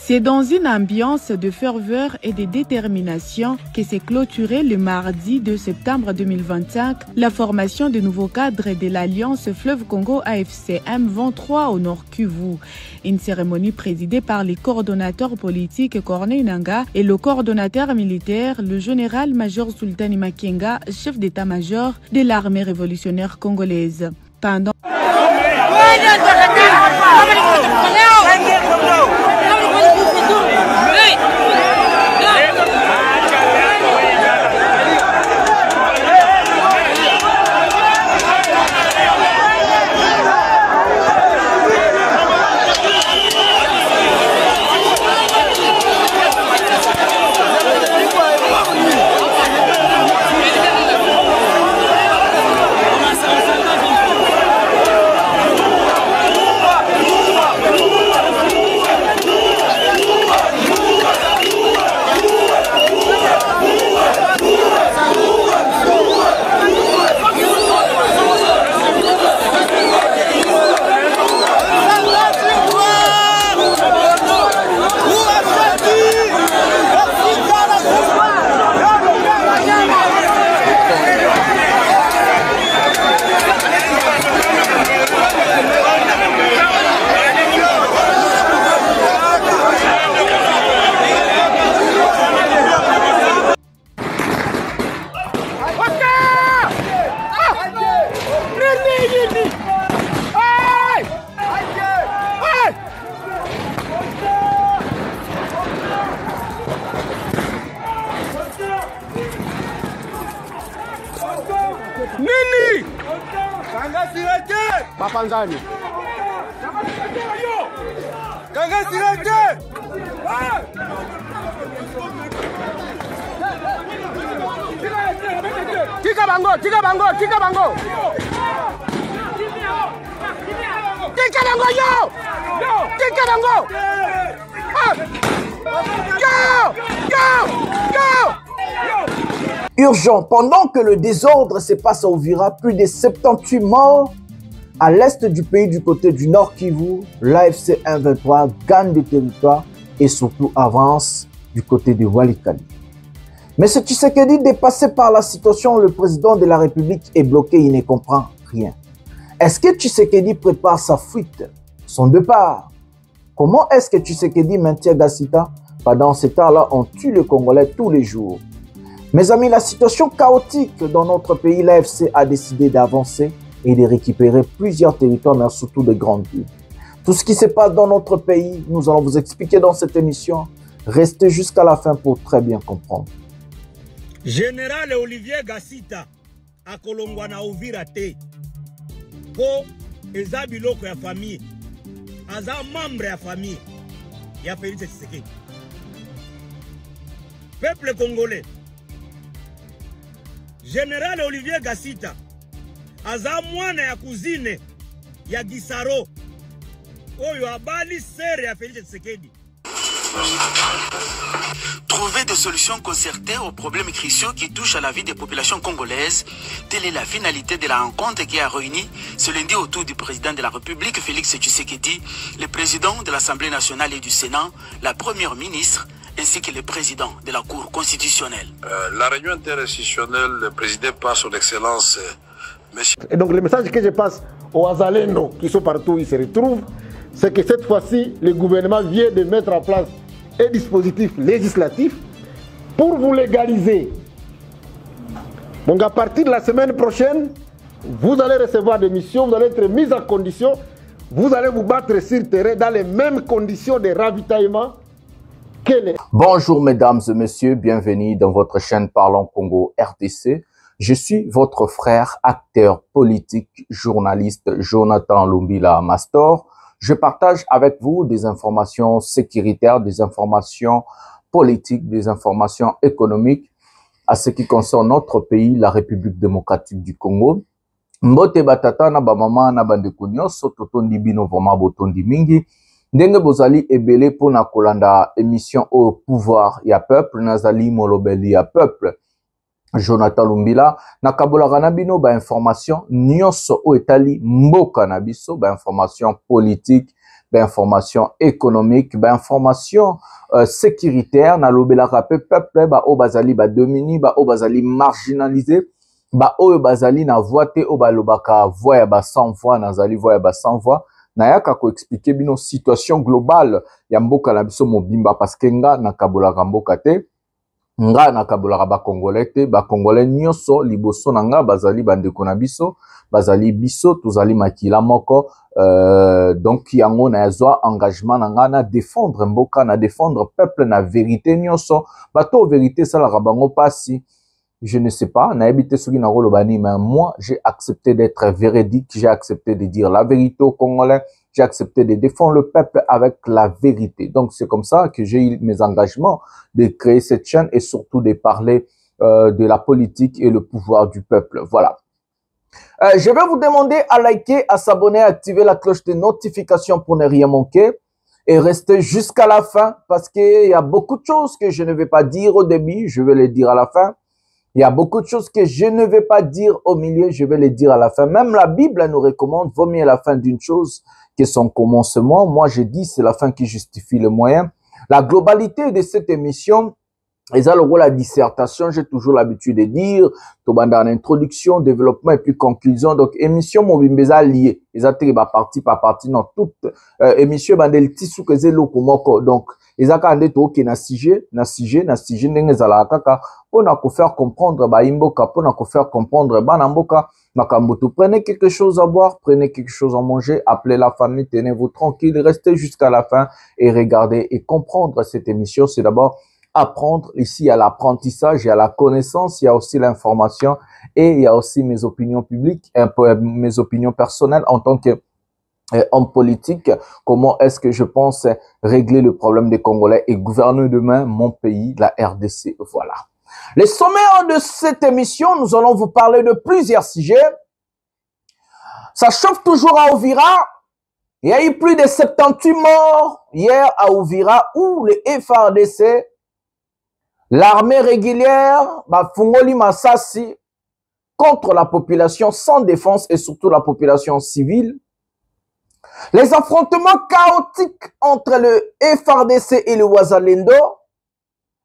C'est dans une ambiance de ferveur et de détermination que s'est clôturée le mardi 2 septembre 2025 la formation de nouveaux cadres de l'Alliance Fleuve Congo AFC M23 au Nord Kivu. Une cérémonie présidée par les coordonnateurs politiques Corneille Nangaa et le coordonnateur militaire, le général-major Sultani Makenga, chef d'état-major de l'armée révolutionnaire congolaise. Pendant Nini? Mapanzani. Tika bango. Tika bango yo! Tika bango! Go! Urgent, pendant que le désordre se passe à Uvira, plus de 78 morts à l'est du pays du côté du Nord Kivu, l'AFC M23 gagne des territoires et surtout avance du côté de Walikale. Mais ce Tshisekedi, dépassé par la situation, le président de la République est bloqué, il ne comprend rien. Est-ce que Tshisekedi prépare sa fuite, son départ? Comment est-ce que Tshisekedi maintient Gassita? Pendant ce temps-là, on tue les Congolais tous les jours. Mes amis, la situation chaotique dans notre pays, l'AFC a décidé d'avancer et de récupérer plusieurs territoires, mais surtout de grandes villes. Tout ce qui se passe dans notre pays, nous allons vous expliquer dans cette émission. Restez jusqu'à la fin pour très bien comprendre. Général Olivier Gassita a kolongwa na Uvira te. Po eza biloko ya famille. Aza membre ya famille. Ya Félix Tshisekedi. Peuple congolais. Général Olivier Gassita aza mwana ya cousine ya Gisaro oyo abali sere ya Félix Tshisekedi. Trouver des solutions concertées aux problèmes cruciaux qui touchent à la vie des populations congolaises, telle est la finalité de la rencontre qui a réuni ce lundi autour du président de la République Félix Tshisekedi, le président de l'Assemblée nationale et du Sénat, la première ministre, ainsi que le président de la Cour constitutionnelle. La réunion interinstitutionnelle présidée par son Excellence, monsieur... Et donc le message que je passe aux Azalendo qui sont partout, ils se retrouvent, c'est que cette fois-ci, le gouvernement vient de mettre en place un dispositif législatif pour vous légaliser. Donc à partir de la semaine prochaine, vous allez recevoir des missions, vous allez être mis en condition, vous allez vous battre sur le terrain dans les mêmes conditions de ravitaillement Bonjour mesdames et messieurs, bienvenue dans votre chaîne Parlons Congo RDC. Je suis votre frère, acteur politique, journaliste Jonathan Lumbila Mastor. Je partage avec vous des informations sécuritaires, des informations politiques, des informations économiques à ce qui concerne notre pays, la République démocratique du Congo. Mbote batata na ba mama na bandeko nyonso totondi bino vraiment botondi mingi. Ndenge bozali ebele pona kolanda émission au pouvoir ya peuple nazali molobeli ya peuple Jonathan Lumbila na kabolaka na bino ba information nyonso o etali mboka na biso ba information politique ba information économique ba information sécuritaire na lobelaka pe peuple ba o bazali ba domini ba o bazali marginalisé ba oyo bazali na voix te o balobaka voix ya ba sans voix nazali voix ya ba sans voix na yaka ko expliquer bino situation globale ya mboka na biso mobimba parce que nga na kabolaka mboka te nga na kabolaka ba congolais te ba congolais nyonso liboso na nga bazali bandeko na biso bazali biso tozali makila moko donc yango na yazwa engagement na nga na défendre mboka na défendre peuple na vérité nyonso bato vérité salaka bango pasi. Je ne sais pas, mais moi, j'ai accepté d'être véridique, j'ai accepté de dire la vérité aux Congolais, j'ai accepté de défendre le peuple avec la vérité. Donc, c'est comme ça que j'ai eu mes engagements de créer cette chaîne et surtout de parler de la politique et le pouvoir du peuple. Voilà. Je vais vous demander à liker, à s'abonner, à activer la cloche de notification pour ne rien manquer et rester jusqu'à la fin parce qu'il y a beaucoup de choses que je ne vais pas dire au début, je vais les dire à la fin. Il y a beaucoup de choses que je ne vais pas dire au milieu, je vais les dire à la fin. Même la Bible nous recommande, vaut mieux la fin d'une chose que son commencement. Moi, je dis, c'est la fin qui justifie le moyen. La globalité de cette émission, et ça, le rôle la dissertation, j'ai toujours l'habitude de dire, tout dans introduction, développement et puis conclusion. Donc, émission, mon bimbeza lié. Ils ont partie par partie, non, toute émission, bandel tissu que c'est l'okomoko. Donc, ils ont quand même na sujet, n'engez la kaka, pour nous faire comprendre, ba imboka, pour nous faire comprendre, banamboka, makambutu. Prenez quelque chose à boire, prenez quelque chose à manger, appelez la famille, tenez-vous tranquille, restez jusqu'à la fin et regardez et comprendre cette émission. C'est d'abord apprendre. Ici, il y a l'apprentissage, il y a la connaissance, il y a aussi l'information et il y a aussi mes opinions publiques, un peu mes opinions personnelles en tant que homme politique, comment est-ce que je pense régler le problème des Congolais et gouverner demain mon pays, la RDC. Voilà. Les sommaires de cette émission, nous allons vous parler de plusieurs sujets. Ça chauffe toujours à Uvira. Il y a eu plus de 78 morts hier à Uvira où le FARDC, l'armée régulière, Fungoli Masasi, contre la population sans défense et surtout la population civile. Les affrontements chaotiques entre le FARDC et le Wazalendo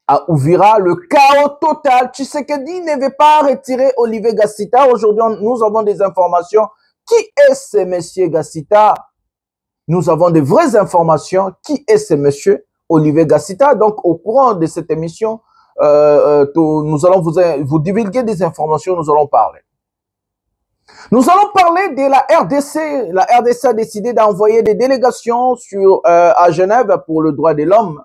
à Uvira, le chaos total. Tshisekedi ne veut pas retirer Olivier Gassita. Aujourd'hui, nous avons des informations. Qui est ce monsieur Gassita? Nous avons de vraies informations. Qui est ce monsieur Olivier Gassita? Donc, au courant de cette émission, nous allons vous divulguer des informations, nous allons parler. Nous allons parler de la RDC. La RDC a décidé d'envoyer des délégations à Genève pour le droit de l'homme,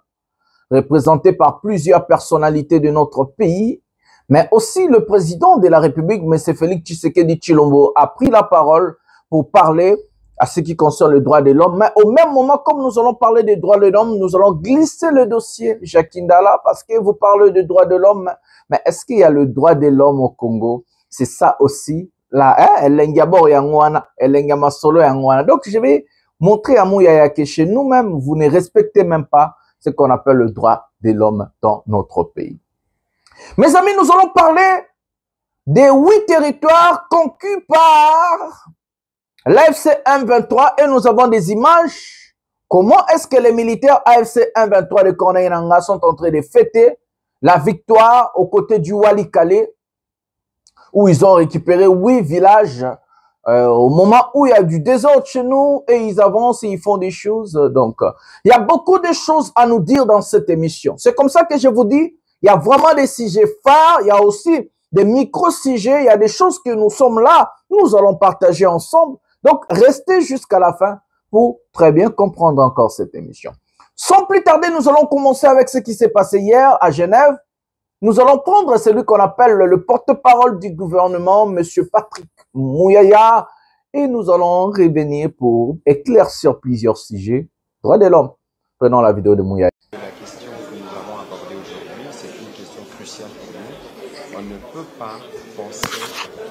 représentées par plusieurs personnalités de notre pays, mais aussi le président de la République, M. Félix Tshisekedi Tshilombo, a pris la parole pour parler à ce qui concerne le droit de l'homme. Mais au même moment, comme nous allons parler des droits de l'homme, nous allons glisser le dossier Jacques Ndala, parce que vous parlez de droits de l'homme. Mais est-ce qu'il y a le droit de l'homme au Congo? C'est ça aussi. Là, donc, je vais montrer à Mouyaya que chez nous-mêmes, vous ne respectez même pas ce qu'on appelle le droit de l'homme dans notre pays. Mes amis, nous allons parler des 8 territoires conquis par l'AFC M23 et nous avons des images. Comment est-ce que les militaires AFC M23 de Corneille Nangaa sont en train de fêter la victoire aux côtés du Walikale, où ils ont récupéré 8 villages au moment où il y a du désordre chez nous et ils avancent et ils font des choses. Donc, il y a beaucoup de choses à nous dire dans cette émission. C'est comme ça que je vous dis, il y a vraiment des sujets phares, il y a aussi des micro-sujets, il y a des choses que nous sommes là, nous allons partager ensemble. Donc, restez jusqu'à la fin pour très bien comprendre encore cette émission. Sans plus tarder, nous allons commencer avec ce qui s'est passé hier à Genève. Nous allons prendre celui qu'on appelle le porte-parole du gouvernement, M. Patrick Mouyaya, et nous allons revenir pour éclaircir plusieurs sujets. Droits de l'homme. Prenons la vidéo de Mouyaya. La question que nous avons abordée aujourd'hui, c'est une question cruciale pour nous. On ne peut pas penser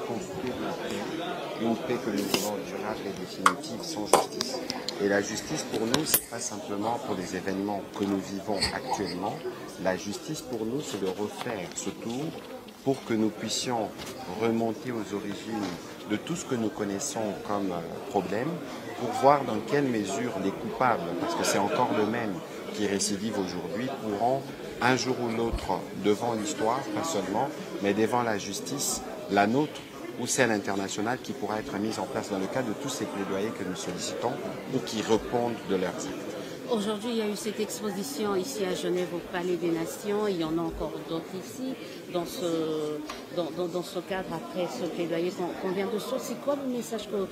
construire la paix, une paix que nous voulons durable et définitive sans justice. Et la justice pour nous, ce n'est pas simplement pour les événements que nous vivons actuellement. La justice pour nous, c'est de refaire ce tour pour que nous puissions remonter aux origines de tout ce que nous connaissons comme problème, pour voir dans quelle mesure les coupables, parce que c'est encore le même qui récidive aujourd'hui, pourront un jour ou l'autre devant l'histoire, pas seulement, mais devant la justice, la nôtre ou celle internationale qui pourra être mise en place dans le cadre de tous ces plaidoyers que nous sollicitons ou qui répondent de leurs actes. Aujourd'hui, il y a eu cette exposition ici à Genève au Palais des Nations. Il y en a encore d'autres ici. Dans ce cadre, après ce plaidoyer qu'on vient de sortir, c'est quoi le message que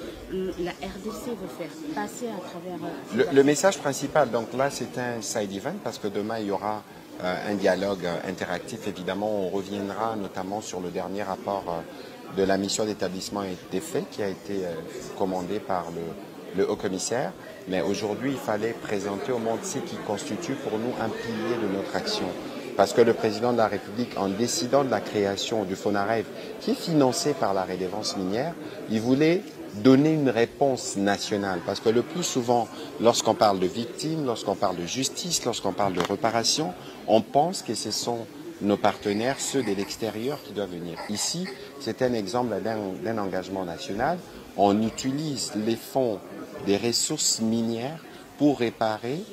la RDC veut faire passer à travers... Le message principal, donc là, c'est un side event parce que demain, il y aura un dialogue interactif. Évidemment, on reviendra notamment sur le dernier rapport de la mission d'établissement des faits qui a été commandé par le haut-commissaire. Mais aujourd'hui, il fallait présenter au monde ce qui constitue pour nous un pilier de notre action. Parce que le président de la République, en décidant de la création du FONAREV, qui est financé par la redevance minière, il voulait donner une réponse nationale. Parce que le plus souvent, lorsqu'on parle de victimes, lorsqu'on parle de justice, lorsqu'on parle de réparation, on pense que ce sont nos partenaires, ceux de l'extérieur, qui doivent venir. Ici, c'est un exemple d'un engagement national. On utilise les fonds des ressources minières pour réparer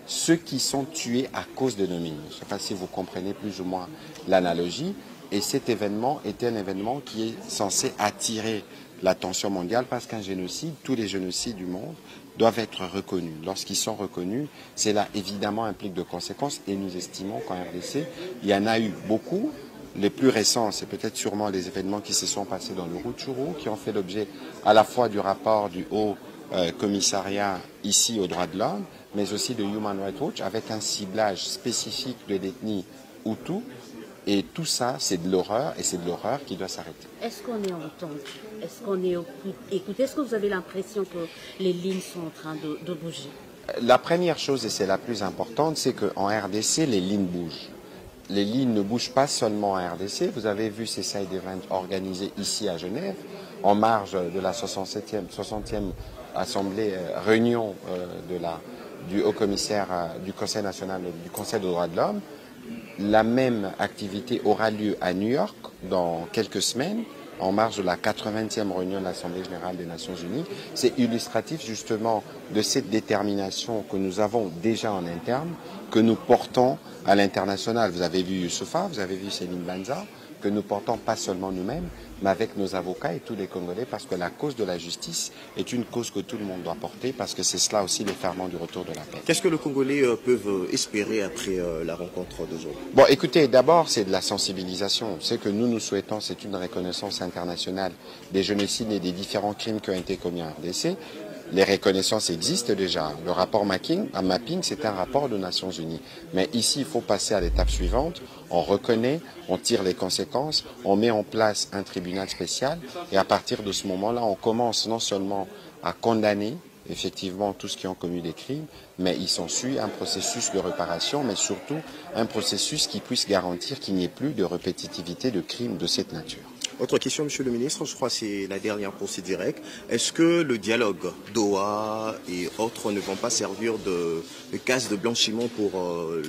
ceux qui sont tués à cause de nos mines. Je ne sais pas si vous comprenez plus ou moins l'analogie. Et cet événement est un événement qui est censé attirer l'attention mondiale parce qu'un génocide, tous les génocides du monde, doivent être reconnus. Lorsqu'ils sont reconnus, cela évidemment implique de conséquences et nous estimons qu'en RDC, il y en a eu beaucoup. Les plus récents, c'est peut-être sûrement les événements qui se sont passés dans le Rutshuru, qui ont fait l'objet à la fois du rapport du Haut Commissariat ici aux droits de l'homme, mais aussi de Human Rights Watch, avec un ciblage spécifique de l'ethnie Hutu. Et tout ça, c'est de l'horreur, et c'est de l'horreur qui doit s'arrêter. Est-ce qu'on est entendu? Est-ce qu'on est écouté? Est-ce que vous avez l'impression que les lignes sont en train de bouger? La première chose, et c'est la plus importante, c'est qu'en RDC, les lignes bougent. Les lignes ne bougent pas seulement en RDC. Vous avez vu ces side events organisés ici à Genève, en marge de la 60e assemblée, réunion du haut-commissaire du Conseil national, du Conseil des droits de l'homme. La même activité aura lieu à New York dans quelques semaines, en marge de la 80e réunion de l'Assemblée générale des Nations unies. C'est illustratif justement de cette détermination que nous avons déjà en interne, que nous portons à l'international. Vous avez vu Youssoufa, vous avez vu Céline Banza, que nous portons pas seulement nous-mêmes, mais avec nos avocats et tous les Congolais, parce que la cause de la justice est une cause que tout le monde doit porter, parce que c'est cela aussi le ferment du retour de la paix. Qu'est-ce que les Congolais peuvent espérer après la rencontre d'aujourd'hui? Bon, écoutez, d'abord, c'est de la sensibilisation. Ce que nous souhaitons, c'est une reconnaissance internationale des génocides et des différents crimes qui ont été commis en RDC. Les reconnaissances existent déjà. Le rapport mapping, c'est un rapport des Nations Unies. Mais ici, il faut passer à l'étape suivante. On reconnaît, on tire les conséquences, on met en place un tribunal spécial. Et à partir de ce moment-là, on commence non seulement à condamner effectivement tous ceux qui ont commis des crimes, mais il s'ensuit un processus de réparation, mais surtout un processus qui puisse garantir qu'il n'y ait plus de répétitivité de crimes de cette nature. Autre question, Monsieur le Ministre, je crois que c'est la dernière pour ce direct. Est-ce que le dialogue Doha et autres ne vont pas servir de case de blanchiment pour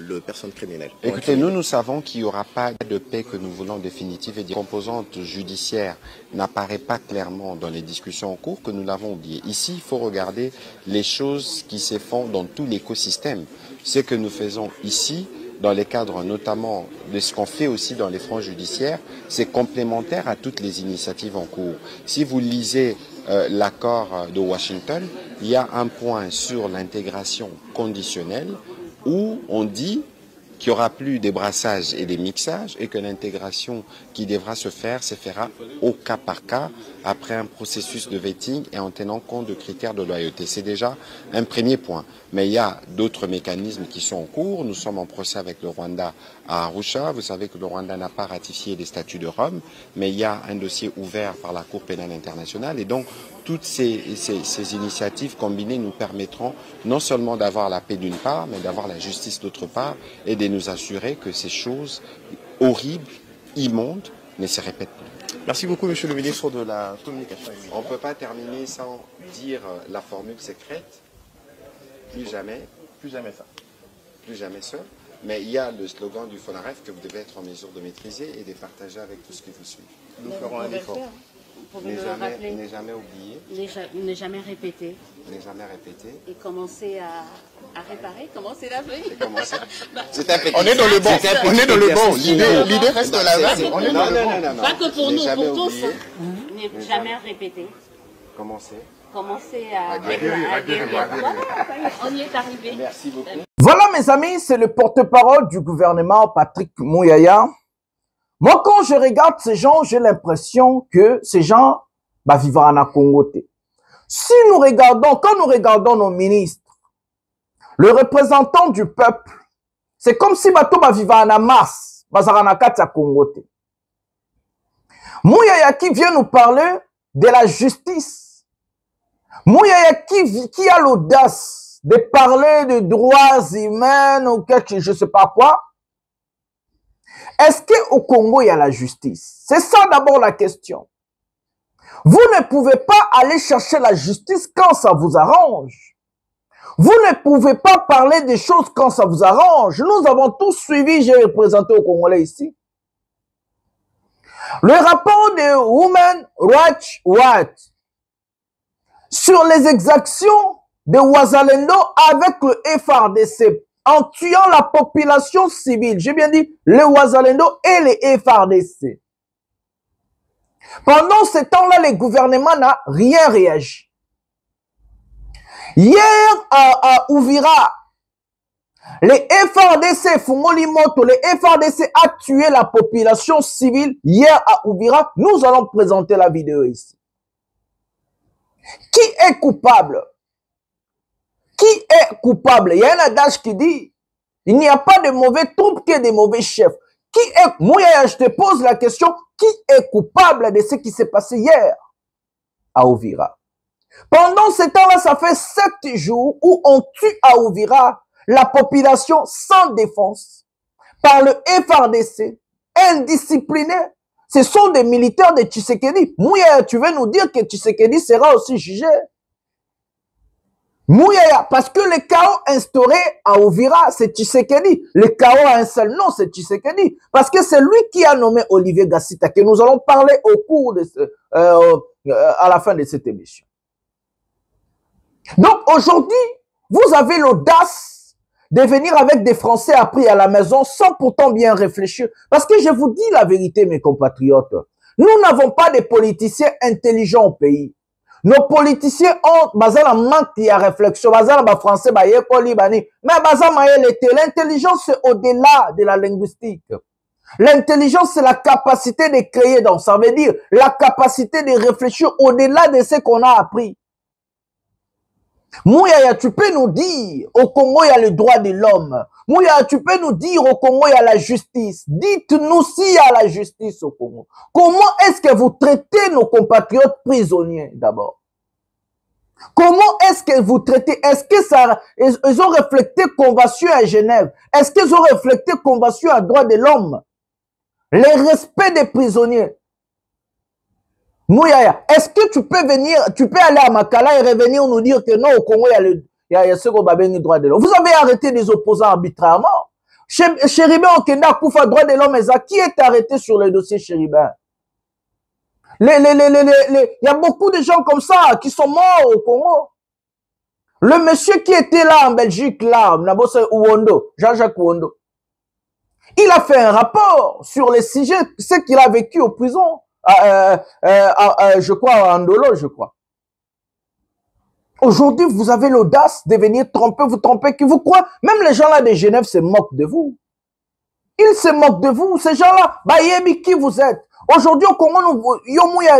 les personnes criminelles? Écoutez, nous savons qu'il n'y aura pas de paix que nous voulons définitive et la composante judiciaire n'apparaît pas clairement dans les discussions en cours, que nous l'avons oublié. Ici, il faut regarder les choses qui se font dans tout l'écosystème. Ce que nous faisons ici, dans les cadres notamment de ce qu'on fait aussi dans les fronts judiciaires, c'est complémentaire à toutes les initiatives en cours. Si vous lisez l'accord de Washington, il y a un point sur l'intégration conditionnelle où on dit qu'il n'y aura plus des brassages et des mixages et que l'intégration qui devra se fera au cas par cas après un processus de vetting et en tenant compte de critères de loyauté. C'est déjà un premier point. Mais il y a d'autres mécanismes qui sont en cours. Nous sommes en procès avec le Rwanda à Arusha. Vous savez que le Rwanda n'a pas ratifié les statuts de Rome, mais il y a un dossier ouvert par la Cour pénale internationale. Et donc, toutes ces initiatives combinées nous permettront non seulement d'avoir la paix d'une part, mais d'avoir la justice d'autre part et de nous assurer que ces choses horribles, immondes, ne se répètent plus. Merci beaucoup, Monsieur le ministre de la Communication. On ne peut pas terminer sans dire la formule secrète. Plus jamais. Plus jamais ça. Plus jamais ça. Mais il y a le slogan du FONAREF que vous devez être en mesure de maîtriser et de partager avec tout ce qui vous suit. Nous ferons un effort. Ne jamais oublier. Ne jamais répéter. Ne jamais répéter. Et commencer à réparer, commencer la veille. C'est un petit. On est dans le bon. On est dans le bon. L'idée reste la même. On est dans le bon. Pas que pour nous, pour tous. Ne jamais répéter. Commencer à guérir. On y est arrivé. Merci beaucoup. Voilà mes amis, c'est le porte-parole du gouvernement Patrick Muyaya. Moi quand je regarde ces gens, j'ai l'impression que ces gens vivent en Congo. Si nous regardons, quand nous regardons nos ministres, le représentant du peuple, c'est comme si bato vivent en masse, en Congo. Muyaya qui vient nous parler de la justice. Muyaya qui a l'audace de parler de droits humains ou quelque je sais pas quoi. Est-ce qu'au Congo, il y a la justice? C'est ça d'abord la question. Vous ne pouvez pas aller chercher la justice quand ça vous arrange. Vous ne pouvez pas parler des choses quand ça vous arrange. Nous avons tous suivi, j'ai représenté au Congolais ici, le rapport de Women Rights Watch sur les exactions de Wazalendo avec le FARDC en tuant la population civile. J'ai bien dit les Wazalendo et les FARDC. Pendant ce temps-là, le gouvernement n'a rien réagi. Hier, à Uvira, les FARDC, Fumolimoto, les FARDC a tué la population civile hier à Uvira. Nous allons présenter la vidéo ici. Qui est coupable? Qui est coupable? Il y a un adage qui dit, il n'y a pas de mauvais troupes que de mauvais chefs. Qui est, moi, je te pose la question, qui est coupable de ce qui s'est passé hier à Uvira? Pendant ce temps-là, ça fait 7 jours où on tue à Uvira la population sans défense par le FARDC, indiscipliné. Ce sont des militaires de Tshisekedi. Mouya, tu veux nous dire que Tshisekedi sera aussi jugé? Mouya, parce que le chaos instauré à Uvira, c'est Tshisekedi. Le chaos a un seul nom, c'est Tshisekedi. Parce que c'est lui qui a nommé Olivier Gassita, que nous allons parler au cours de à la fin de cette émission. Donc aujourd'hui, vous avez l'audace de venir avec des Français appris à la maison sans pourtant bien réfléchir. Parce que je vous dis la vérité, mes compatriotes, nous n'avons pas de politiciens intelligents au pays. Nos politiciens ont un manque de réflexion. Français, mais l'intelligence, c'est au-delà de la linguistique. L'intelligence, c'est la capacité de créer. Donc, ça veut dire la capacité de réfléchir au-delà de ce qu'on a appris. Mouya, tu peux nous dire, au Congo, il y a le droit de l'homme. Mouya, tu peux nous dire, au Congo, il y a la justice. Dites-nous s'il y a la justice au Congo. Comment est-ce que vous traitez nos compatriotes prisonniers, d'abord? Comment est-ce que vous traitez? Est-ce que ça, ils ont reflété convention à Genève? Est-ce qu'ils ont reflété convention à droit de l'homme? Le respect des prisonniers. Mouyaya, est-ce que tu peux venir, tu peux aller à Makala et revenir nous dire que non, au Congo, il y a ce qu'on va venir droit de l'homme. Vous avez arrêté des opposants arbitrairement. Chéribin Okenda Koufa, droit de l'homme, qui est arrêté sur le dossier Chéribin? Il y a beaucoup de gens comme ça qui sont morts au Congo. Le monsieur qui était là en Belgique, là, Ouondo, Jean-Jacques Ouondo, il a fait un rapport sur les sujets, ce qu'il a vécu en prison. Je crois, en Ndolo, je crois. Aujourd'hui, vous avez l'audace de venir tromper, vous tromper, qui vous croient. Même les gens là de Genève se moquent de vous. se moquent de vous. Ces gens-là, Bayebi, qui vous êtes? Aujourd'hui, au Congo,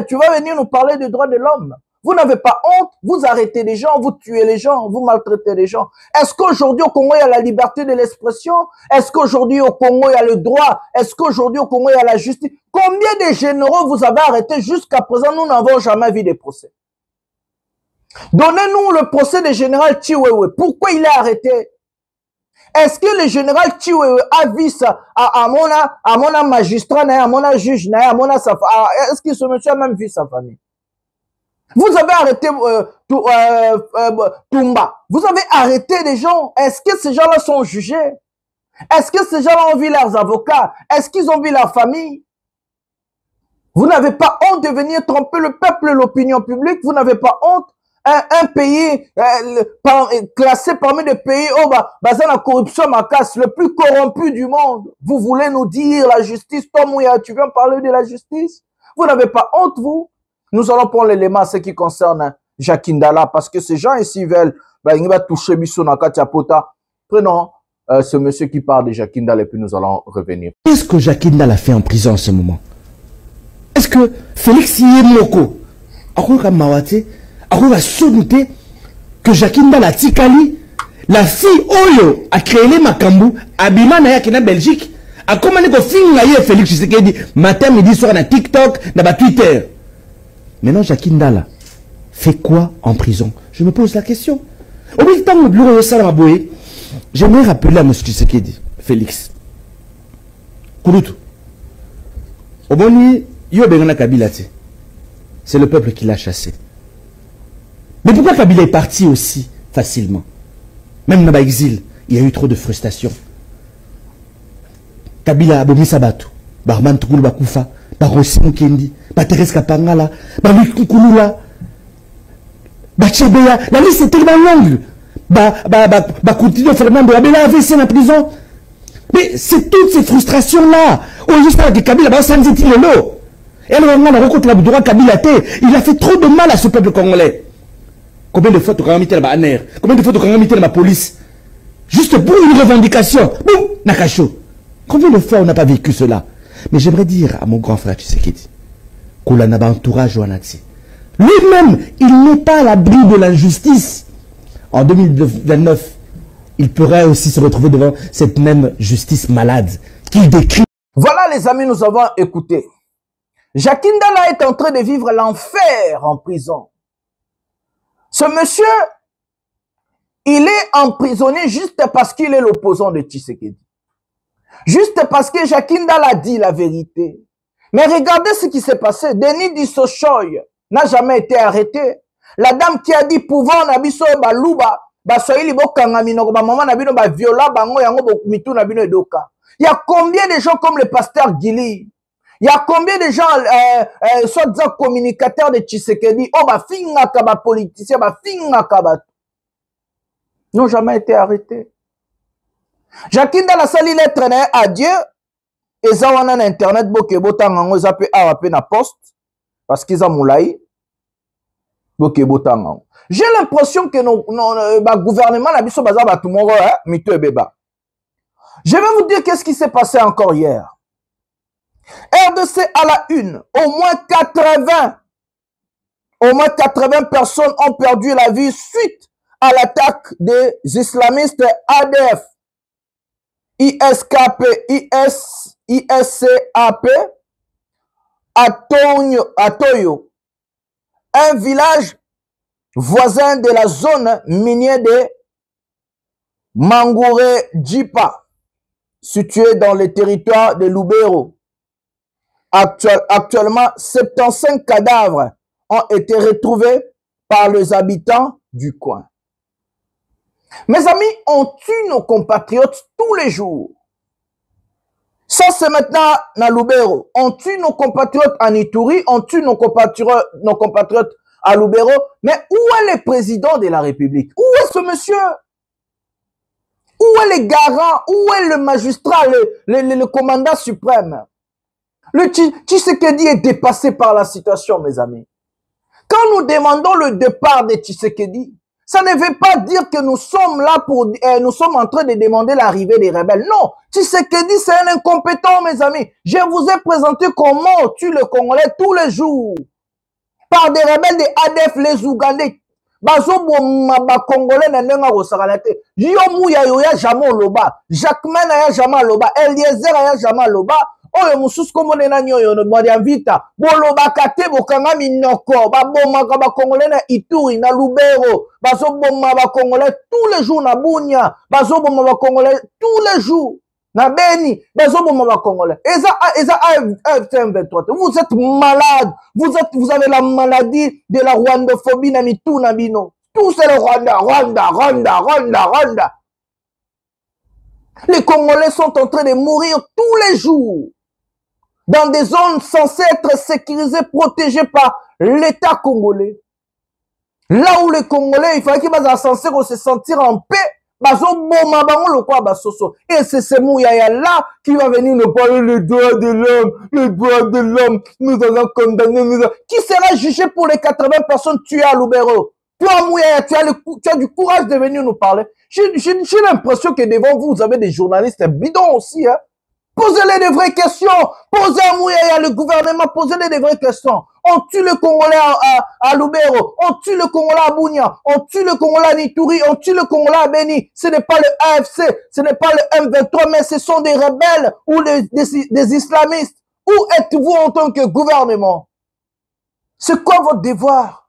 tu vas venir nous parler des droits de l'homme. Vous n'avez pas honte, vous arrêtez les gens, vous tuez les gens, vous maltraitez les gens. Est-ce qu'aujourd'hui au Congo, il y a la liberté de l'expression? Est-ce qu'aujourd'hui au Congo, il y a le droit? Est-ce qu'aujourd'hui au Congo, il y a la justice? Combien de généraux vous avez arrêtés jusqu'à présent? Nous n'avons jamais vu des procès. Donnez-nous le procès du général Chiwewe. Pourquoi il est arrêté? Est-ce que le général Chiwewe a vu ça à mon magistrat, à mon juge, à mon est-ce que ce monsieur a même vu sa famille? Vous avez arrêté Toumba. Vous avez arrêté des gens. Est-ce que ces gens-là sont jugés? Est-ce que ces gens-là ont vu leurs avocats? Est-ce qu'ils ont vu leur famille? Vous n'avez pas honte de venir tromper le peuple et l'opinion publique? Vous n'avez pas honte? Un pays classé parmi les pays basé la corruption macasse, le plus corrompu du monde. Vous voulez nous dire la justice? Tom Mouya, tu viens parler de la justice? Vous n'avez pas honte, vous? Nous allons prendre l'élément ce qui concerne Jacques Ndala, parce que ces gens ici veulent toucher Bissona Katiapota. Prenons ce monsieur qui parle de Jacques Ndala et puis nous allons revenir. Qu'est-ce que Jacques Ndala fait en prison en ce moment? Est-ce que Félix Yemoko a sauté que Jacques Ndala Tikali, la fille Oyo, a créé les Makambu, Abima Naya qui est en Belgique, a commandé que Félix Tshisekedi matin, midi, soir, na TikTok, na Twitter. Maintenant, Jacques Ndala fait quoi en prison? Je me pose la question. Au bout du temps, le bureau de Salamaboé, j'aimerais rappeler à M. Tshisekedi, Félix. Kouloutou. Au bon nuit, c'est le peuple qui l'a chassé. Mais pourquoi Kabila est parti aussi facilement? Même dans l'exil, il y a eu trop de frustration. Kabila a bomi Sabato, Barman Toukoulou Bakoufa, Barossi Mukendi, Bateres Kapangala, Babikoukoulula, Bachebeya, la liste est tellement longue. Bakoutino Fernando, Abela AVC dans la prison. Mais c'est toutes ces frustrations-là. Oh, juste avec Kabila, Lolo. Et alors, on a rencontré le droit Kabila Té. Il a fait trop de mal à ce peuple congolais. Combien de fois tu as mis la bannière? Combien de fois tu as mis la police? Juste pour une revendication. Boum, Nakacho. Combien de fois on n'a pas vécu cela? Mais j'aimerais dire à mon grand frère Tshisekedi, Koulanaba entourage Wanati. Lui-même, il n'est pas à l'abri de l'injustice. En 2029, il pourrait aussi se retrouver devant cette même justice malade qu'il décrit. Voilà les amis, nous avons écouté. Jacques Ndala est en train de vivre l'enfer en prison. Ce monsieur, il est emprisonné juste parce qu'il est l'opposant de Tshisekedi. Juste parce que Jacques Ndala dit la vérité. Mais regardez ce qui s'est passé. Denis Dissochoy n'a jamais été arrêté. La dame qui a dit pouvoir nabiso baluba basoyili bokanga minoko ba maman nabino ba viola bango yango mitu nabino edoka. Il y a combien de gens comme le pasteur Gili? Il y a combien de gens soit disant communicateurs de Tshisekedi oh ba fingaka ba politicien ba fingaka ba n'ont jamais été arrêtés. Jacques Ndala sali lettre à Dieu et ça on a internet boke botangango zape awape na poste parce qu'ils ont moulai boke botangango. J'ai l'impression que nos gouvernement na biso baza ba tout mongo mito ebeba. Je vais vous dire qu'est-ce qui s'est passé encore hier. RDC à la une, au moins 80 personnes ont perdu la vie suite à l'attaque des islamistes ADF, ISCAP à Toyo, un village voisin de la zone minière de Mangouré-Djipa, situé dans le territoire de Lubero. Actuellement, 75 cadavres ont été retrouvés par les habitants du coin. Mes amis, on tue nos compatriotes tous les jours. Ça, c'est maintenant dans Lubero. On tue nos compatriotes en Ituri, on tue nos compatriotes à Lubero. Mais où est le président de la République? Où est ce monsieur? Où est le garant? Où est le magistrat, le commandant suprême? Le Tshisekedi est dépassé par la situation, mes amis. Quand nous demandons le départ de Tshisekedi, Ça ne veut pas dire que nous sommes là pour, nous sommes en train de demander l'arrivée des rebelles. Non, Tshisekedi, c'est un incompétent, mes amis. Je vous ai présenté comment on tue le Congolais tous les jours. Par des rebelles des ADF, les Ougandais. Bazo bomba Congolais na nenga rosakalate. Yo mouya yo ya jamais loba. Jacquemin ya jamais loba. Eliezer ya jamais loba. Oyo mususu komone na nyoyo no bodi vita. Boloba kate bokanga minoko. Ba bomba ba Congolais na Ituri na Lubero. Bazo bomba ba Congolais tous les jours na Bunia. Bazo bomba ba Congolais tous les jours. Na Beni, bazo bomba ba Congolais. Eza AFC-M23. Vous êtes malade. Vous avez la maladie de la rwandophobie na mitou na bino. Tout c'est le Rwanda, Rwanda, Rwanda, Rwanda, Rwanda. Les Congolais sont en train de mourir tous les jours dans des zones censées être sécurisées, protégées par l'État congolais. Là où les Congolais, il fallait qu'ils soient censés se sentir en paix. Et c'est ce Mouyaya là qui va venir nous parler le droit de l'homme, le droit de l'homme. Nous allons condamner. Qui sera jugé pour les 80 personnes tuées à Lubero? Toi, Mouyaya, tu as du courage de venir nous parler. J'ai l'impression que devant vous, vous avez des journalistes bidons aussi. Hein. Posez-les de vraies questions. Posez à Mouyaya, le gouvernement, posez-les de vraies questions. On tue le Congolais à Lubero, on tue le Congolais à Bunia, on tue le Congolais à Nituri, on tue le Congolais à Beni. Ce n'est pas le AFC, ce n'est pas le M23, mais ce sont des rebelles ou des islamistes. Où êtes-vous en tant que gouvernement? C'est quoi votre devoir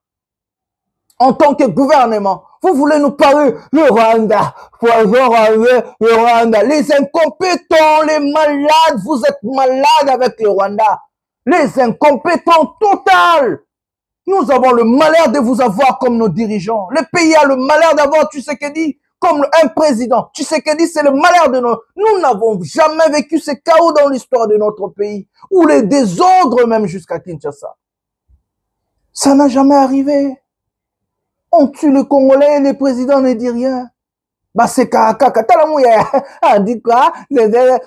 en tant que gouvernement? Vous voulez nous parler le Rwanda, le Rwanda, les incompétents, les malades, vous êtes malades avec le Rwanda. Les incompétents total. Nous avons le malheur de vous avoir comme nos dirigeants. Le pays a le malheur d'avoir Tshisekedi comme un président. Tshisekedi, c'est le malheur de nos... Nous n'avons jamais vécu ce chaos dans l'histoire de notre pays. Ou les désordres même jusqu'à Kinshasa. Ça n'a jamais arrivé. On tue le Congolais et le président ne dit rien. Bah c'est kaka talamouya ah dit quoi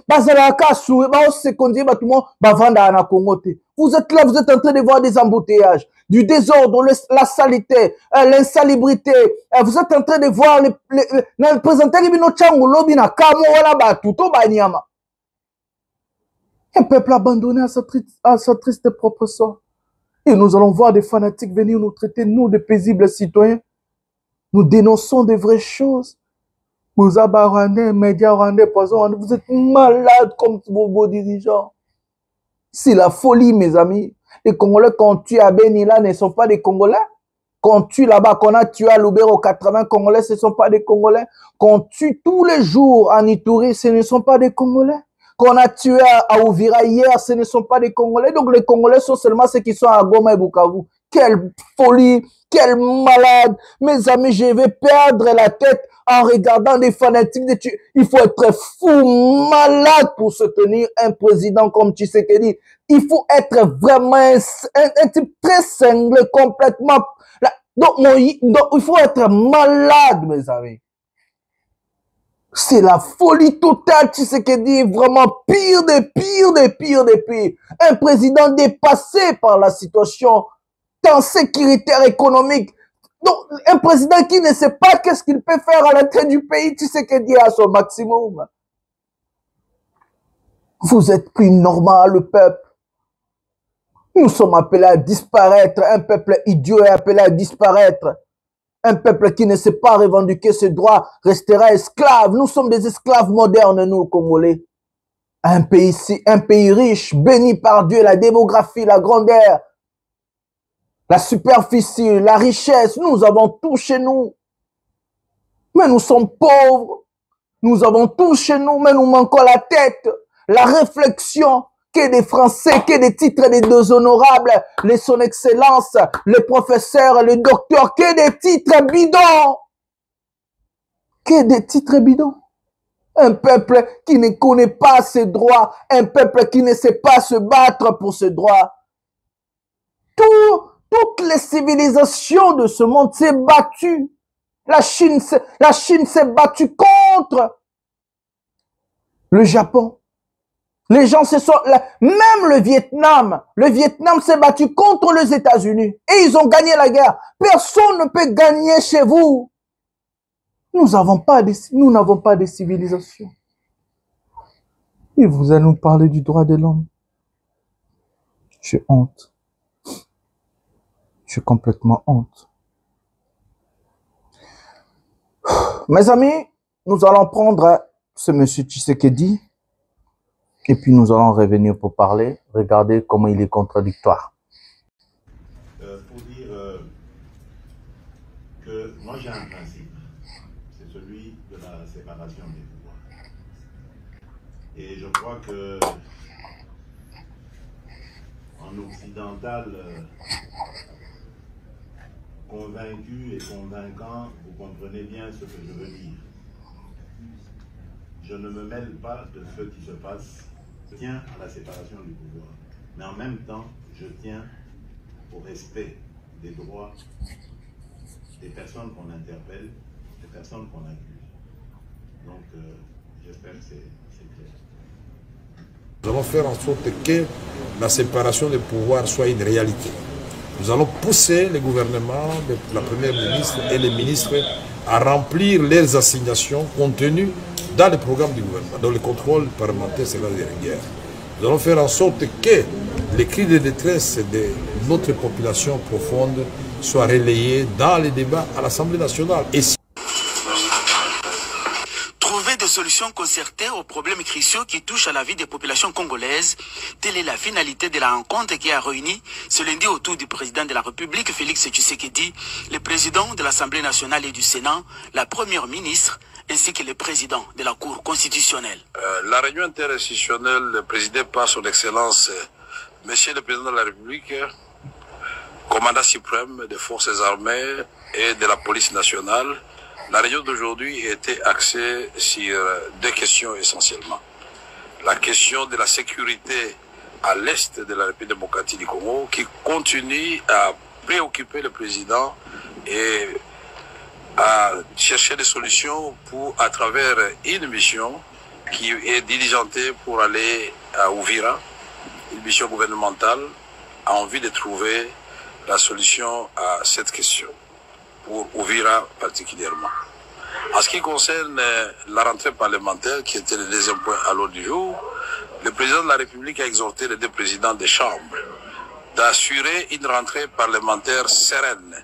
bah c'est la cassou bah on se conduit bah tout le monde bah vanda na Congo. Vous êtes là, vous êtes en train de voir des embouteillages, du désordre, la saleté, l'insalubrité. Vous êtes en train de voir le présentant qui nous chango lobi na kamo wala ba tuto ba nyama. Un peuple abandonné à sa triste propre sort. Et nous allons voir des fanatiques venir nous traiter, nous, de paisibles citoyens. Nous dénonçons de vraies choses. Vous êtes médias rwandais, poison, vous êtes malades comme vos dirigeants. C'est la folie, mes amis. Les Congolais qu'on tue à Beni là ne sont pas des Congolais. Qu'on tue là-bas, qu'on a tué à Lubero 80 Congolais, ce ne sont pas des Congolais. Qu'on tue tous les jours en Ituri, ce ne sont pas des Congolais. Qu'on a tué à Ouvira hier, ce ne sont pas des Congolais. Donc les Congolais sont seulement ceux qui sont à Goma et Bukavu. Quelle folie, quel malade. Mes amis, je vais perdre la tête en regardant des fanatiques. Il faut être fou, malade pour soutenir un président comme Tshisekedi. Il faut être vraiment un type très cinglé, complètement. Donc, il faut être malade, mes amis. C'est la folie totale, Tshisekedi est vraiment pire des pires. Un président dépassé par la situation tant sécuritaire économique. Donc, un président qui ne sait pas qu'est-ce qu'il peut faire à l'entrée du pays, Tshisekedi est à son maximum. Vous êtes plus normal, le peuple. Nous sommes appelés à disparaître. Un peuple idiot est appelé à disparaître. Un peuple qui ne sait pas revendiquer ses droits restera esclave. Nous sommes des esclaves modernes, nous, Congolais. Un pays riche, béni par Dieu, la démographie, la grandeur, la superficie, la richesse. Nous avons tout chez nous. Mais nous sommes pauvres. Nous avons tout chez nous, mais nous manquons la tête, la réflexion. Que des Français, que des titres des deux honorables, les son excellence, les professeurs, les docteurs, que des titres bidons. Que des titres bidons. Un peuple qui ne connaît pas ses droits, un peuple qui ne sait pas se battre pour ses droits. Toutes les civilisations de ce monde s'est battues. La Chine s'est battue contre le Japon. Les gens se sont... Même le Vietnam s'est battu contre les États-Unis. Et ils ont gagné la guerre. Personne ne peut gagner chez vous. Nous n'avons pas de civilisation. Et vous allez nous parler du droit de l'homme. J'ai honte. J'ai complètement honte. Mes amis, nous allons prendre ce monsieur Tshisekedi et puis nous allons revenir pour parler. Regardez comment il est contradictoire. Pour dire que moi j'ai un principe, c'est celui de la séparation des pouvoirs. Et je crois que en occidental, convaincu et convaincant, vous comprenez bien ce que je veux dire. Je ne me mêle pas de ce qui se passe. Je tiens à la séparation du pouvoir. Mais en même temps, je tiens au respect des droits des personnes qu'on interpelle, des personnes qu'on accuse. Donc, j'espère que c'est clair. Nous allons faire en sorte que la séparation des pouvoirs soit une réalité. Nous allons pousser le gouvernement, la première ministre et les ministres à remplir leurs assignations contenues dans le programme du gouvernement, dans le contrôle parlementaire sera derrière. Nous allons faire en sorte que les cris de détresse de notre population profonde soient relayés dans les débats à l'Assemblée nationale. Et Trouver des solutions concertées aux problèmes cruciaux qui touchent à la vie des populations congolaises, telle est la finalité de la rencontre qui a réuni ce lundi autour du président de la République, Félix Tshisekedi, le président de l'Assemblée nationale et du Sénat, la première ministre, ainsi que le président de la Cour constitutionnelle. La réunion interinstitutionnelle présidée par son Excellence, Monsieur le Président de la République, commandant suprême des forces armées et de la police nationale, la réunion d'aujourd'hui était axée sur deux questions essentiellement. La question de la sécurité à l'est de la République démocratique du Congo qui continue à préoccuper le président et à chercher des solutions pour, à travers une mission qui est diligentée pour aller à Uvira, une mission gouvernementale, a envie de trouver la solution à cette question, pour Uvira particulièrement. En ce qui concerne la rentrée parlementaire, qui était le deuxième point à l'ordre du jour, le président de la République a exhorté les deux présidents des chambres d'assurer une rentrée parlementaire sereine,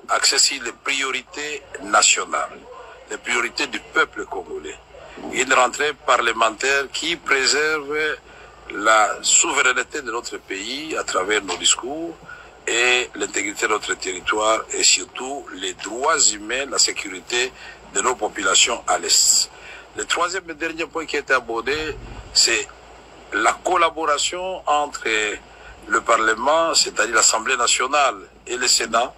axée sur les priorités nationales, les priorités du peuple congolais. Une rentrée parlementaire qui préserve la souveraineté de notre pays à travers nos discours et l'intégrité de notre territoire et surtout les droits humains, la sécurité de nos populations à l'Est. Le troisième et dernier point qui a été abordé, c'est la collaboration entre le Parlement, c'est-à-dire l'Assemblée nationale et le Sénat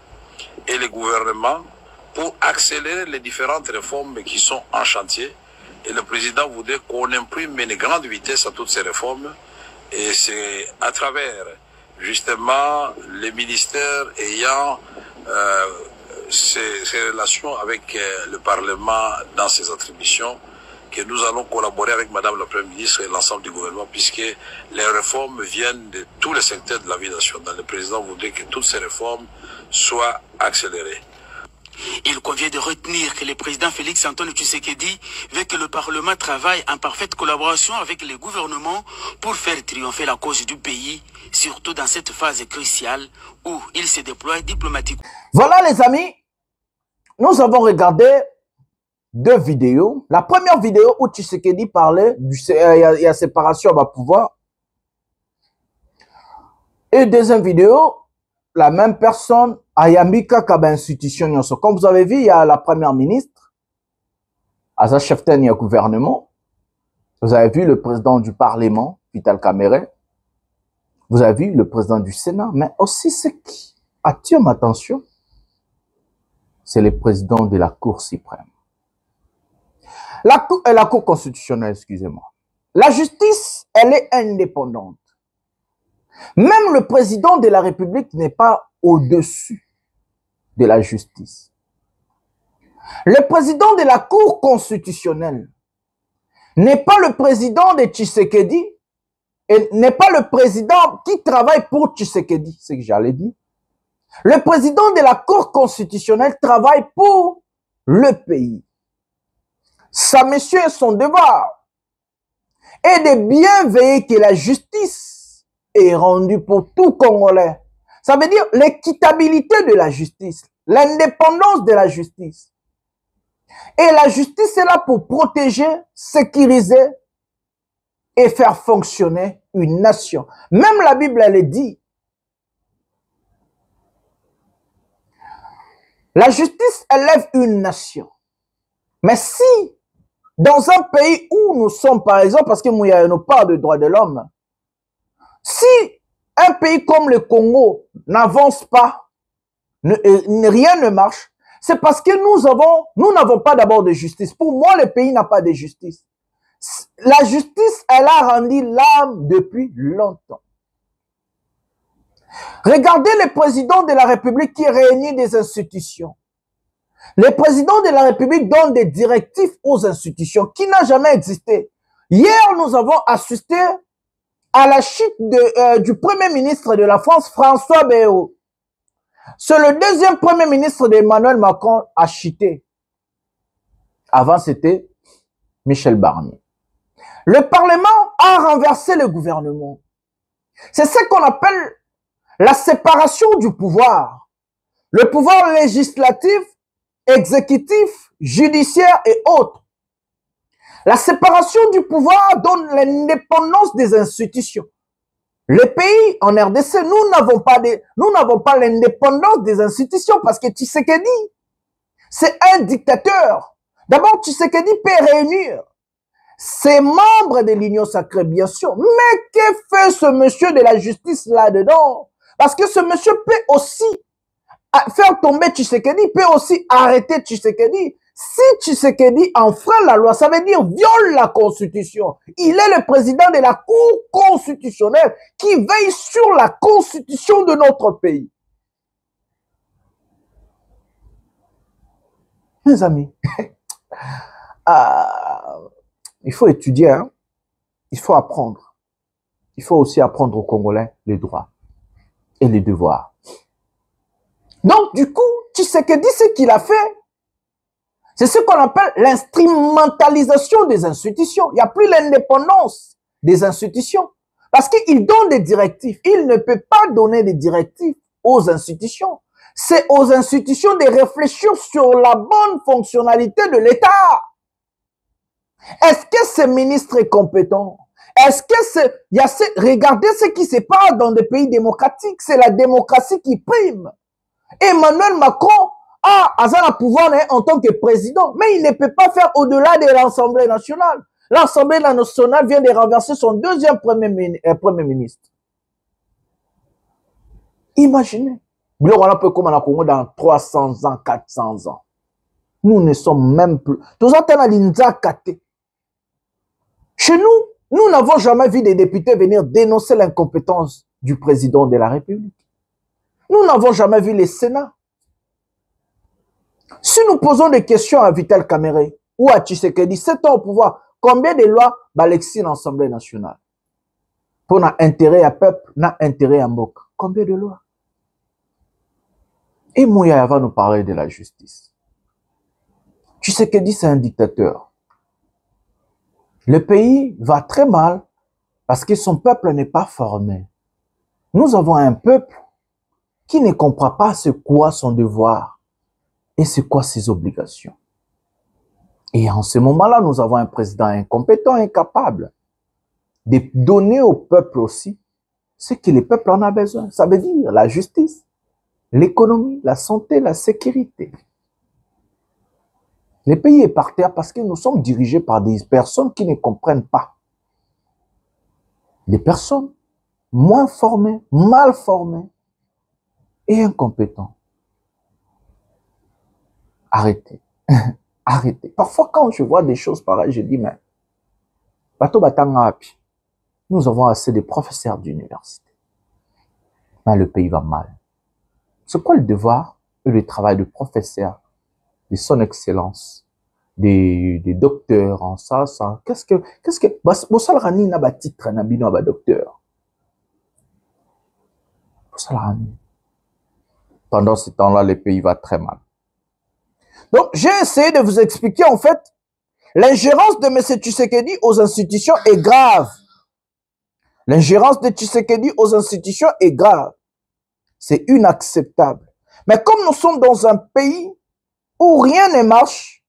et le gouvernement pour accélérer les différentes réformes qui sont en chantier. Et le président voudrait qu'on imprime une grande vitesse à toutes ces réformes. Et c'est à travers justement les ministères ayant ces relations avec le Parlement dans ses attributions que nous allons collaborer avec Madame la Première ministre et l'ensemble du gouvernement puisque les réformes viennent de tous les secteurs de la vie nationale. Le président voudrait que toutes ces réformes soient accélérées. Il convient de retenir que le président Félix Antoine Tshisekedi veut que le Parlement travaille en parfaite collaboration avec le gouvernement pour faire triompher la cause du pays, surtout dans cette phase cruciale où il se déploie diplomatiquement. Voilà les amis, nous avons regardé deux vidéos. La première vidéo où Tshisekedi parlait il y a séparation à pouvoir. Et deuxième vidéo, la même personne, Ayambika Kaba institution. Comme vous avez vu, il y a la première ministre, Asa Cheften, il y a gouvernement. Vous avez vu le président du Parlement, Vital Kamerhe. Vous avez vu le président du Sénat. Mais aussi, ce qui attire ma attention, c'est le président de la Cour suprême. La Cour constitutionnelle, excusez-moi. La justice, elle est indépendante. Même le président de la République n'est pas au-dessus de la justice. Le président de la Cour constitutionnelle n'est pas le président de Tshisekedi et n'est pas le président qui travaille pour Tshisekedi, c'est ce que j'allais dire. Le président de la Cour constitutionnelle travaille pour le pays. sa mission et son devoir est de bien veiller que la justice est rendue pour tout Congolais. Ça veut dire l'équitabilité de la justice, l'indépendance de la justice. Et la justice est là pour protéger, sécuriser et faire fonctionner une nation. Même la Bible, elle dit, la justice élève une nation. Mais si, dans un pays où nous sommes, par exemple, parce que nous avons pas de droits de l'homme, si un pays comme le Congo n'avance pas, rien ne marche, c'est parce que nous n'avons pas d'abord de justice. Pour moi, le pays n'a pas de justice. La justice, elle a rendu l'âme depuis longtemps. Regardez le président de la République qui réunit des institutions. Le président de la République donne des directives aux institutions qui n'a jamais existé. Hier, nous avons assisté à la chute du premier ministre de la France, François Bayrou. C'est le deuxième premier ministre d'Emmanuel Macron à chuter. Avant, c'était Michel Barnier. Le Parlement a renversé le gouvernement. C'est ce qu'on appelle la séparation du pouvoir. Le pouvoir législatif, exécutif, judiciaire et autres. La séparation du pouvoir donne l'indépendance des institutions. Le pays en RDC, nous n'avons pas l'indépendance des institutions parce que Tshisekedi, c'est un dictateur. D'abord, Tshisekedi peut réunir ses membres de l'Union sacrée, bien sûr. Mais que fait ce monsieur de la justice là-dedans? Parce que ce monsieur peut aussi faire tomber Tshisekedi, peut aussi arrêter Tshisekedi. Si Tshisekedi enfreint la loi, ça veut dire viole la Constitution. Il est le président de la Cour constitutionnelle qui veille sur la Constitution de notre pays. Mes amis, il faut étudier, hein? Il faut apprendre. Il faut aussi apprendre aux Congolais les droits et les devoirs. Donc, du coup, Tshisekedi, ce qu'il a fait, c'est ce qu'on appelle l'instrumentalisation des institutions. Il n'y a plus l'indépendance des institutions. Parce qu'il donne des directives. Il ne peut pas donner des directives aux institutions. C'est aux institutions de réfléchir sur la bonne fonctionnalité de l'État. Est-ce que ce ministre est compétent? Est-ce que regardez ce qui se passe dans des pays démocratiques. C'est la démocratie qui prime. Emmanuel Macron a un pouvoir en tant que président, mais il ne peut pas faire au-delà de l'Assemblée nationale. L'Assemblée nationale vient de renverser son deuxième premier ministre. Imaginez. On peut comme en Congo dans 300 ans, 400 ans. Nous ne sommes même plus. Chez nous, nous n'avons jamais vu des députés venir dénoncer l'incompétence du président de la République. Nous n'avons jamais vu les Sénats. Si nous posons des questions à Vital Kamerhe ou à Tshisekedi, 7 ans au pouvoir, combien de lois balexient l'Assemblée nationale? Pour n'a intérêt à peuple, n'a intérêt à Mbok. Combien de lois? Et Mouya va nous parler de la justice. Tshisekedi, c'est un dictateur. Le pays va très mal parce que son peuple n'est pas formé. Nous avons un peuple qui ne comprend pas ce quoi son devoir et c'est quoi ses obligations. Et en ce moment-là, nous avons un président incompétent, incapable de donner au peuple aussi ce que le peuple en a besoin. Ça veut dire la justice, l'économie, la santé, la sécurité. Le pays est par terre parce que nous sommes dirigés par des personnes qui ne comprennent pas. Des personnes moins formées, mal formées et incompétents. Arrêtez. Arrêtez. Parfois, quand je vois des choses pareilles, je dis, mais, nous avons assez de professeurs d'université. Mais le pays va mal. C'est quoi le devoir et le travail de professeur, de son excellence, des docteurs en ça? Qu'est-ce que, titre, docteur. Pendant ce temps-là, le pays va très mal. Donc, j'ai essayé de vous expliquer, en fait, L'ingérence de M. Tshisekedi aux institutions est grave. L'ingérence de Tshisekedi aux institutions est grave. C'est inacceptable. Mais comme nous sommes dans un pays où rien ne marche,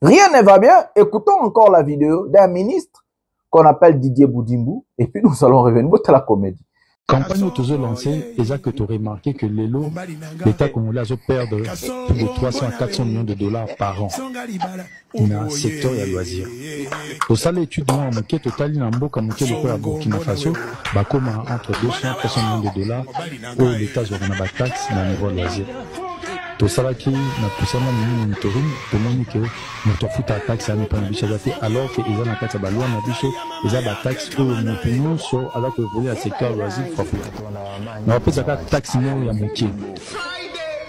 rien ne va bien, écoutons encore la vidéo d'un ministre qu'on appelle Didier Boudimbo, et puis nous allons revenir à la comédie. Campagne toujours lancée, et ça que tu as remarqué que l'État congolais a perdu plus de 300 à 400 millions de dollars par an dans le secteur de loisirs. Pour ça, l'étude de total dans le Burkina Faso, comme entre 200 et 300 millions de dollars où l'État aura une taxe dans le niveau loisirs. Tout ça qui n'a tout ça monitoring pour moniquer notre foot à taxe à ne pas bichagate alors que ils ont la taxe à balou na bicho ils ont la taxe pour mon opinion sur alors que voler à secteur loisir faut mais après ça taxe non ya moitié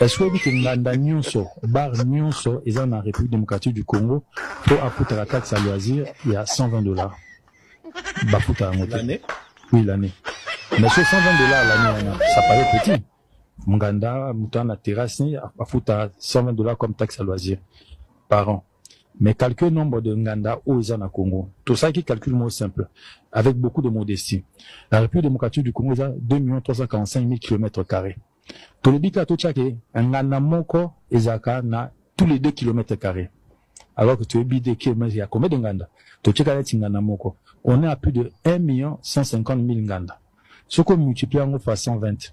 est-ce que nganda nyonso bar nyonso ils ont la République démocratique du Congo pour apporter la taxe à loisir il y a $120 bah foot à l'année oui l'année mais ce $120 l'année ça paraît petit. Munganda, Moutan, la terrasse, a foutu $120 comme taxe à loisir par an. Mais calcule le nombre de Nganda où ils ont au Congo. Tout ça qui calcule mot simple, avec beaucoup de modestie. La République démocratique du Congo a 2 345 000 km². Tout le bika tout chaque, un Nganda moko, ezaka na tous les 2 km². Alors que tu es bidé qui il y a combien de Nganda? Tout chaque Nganda moko. On est à plus de 1 150 000 Nganda. Ce qu'on multiplie en fois $120.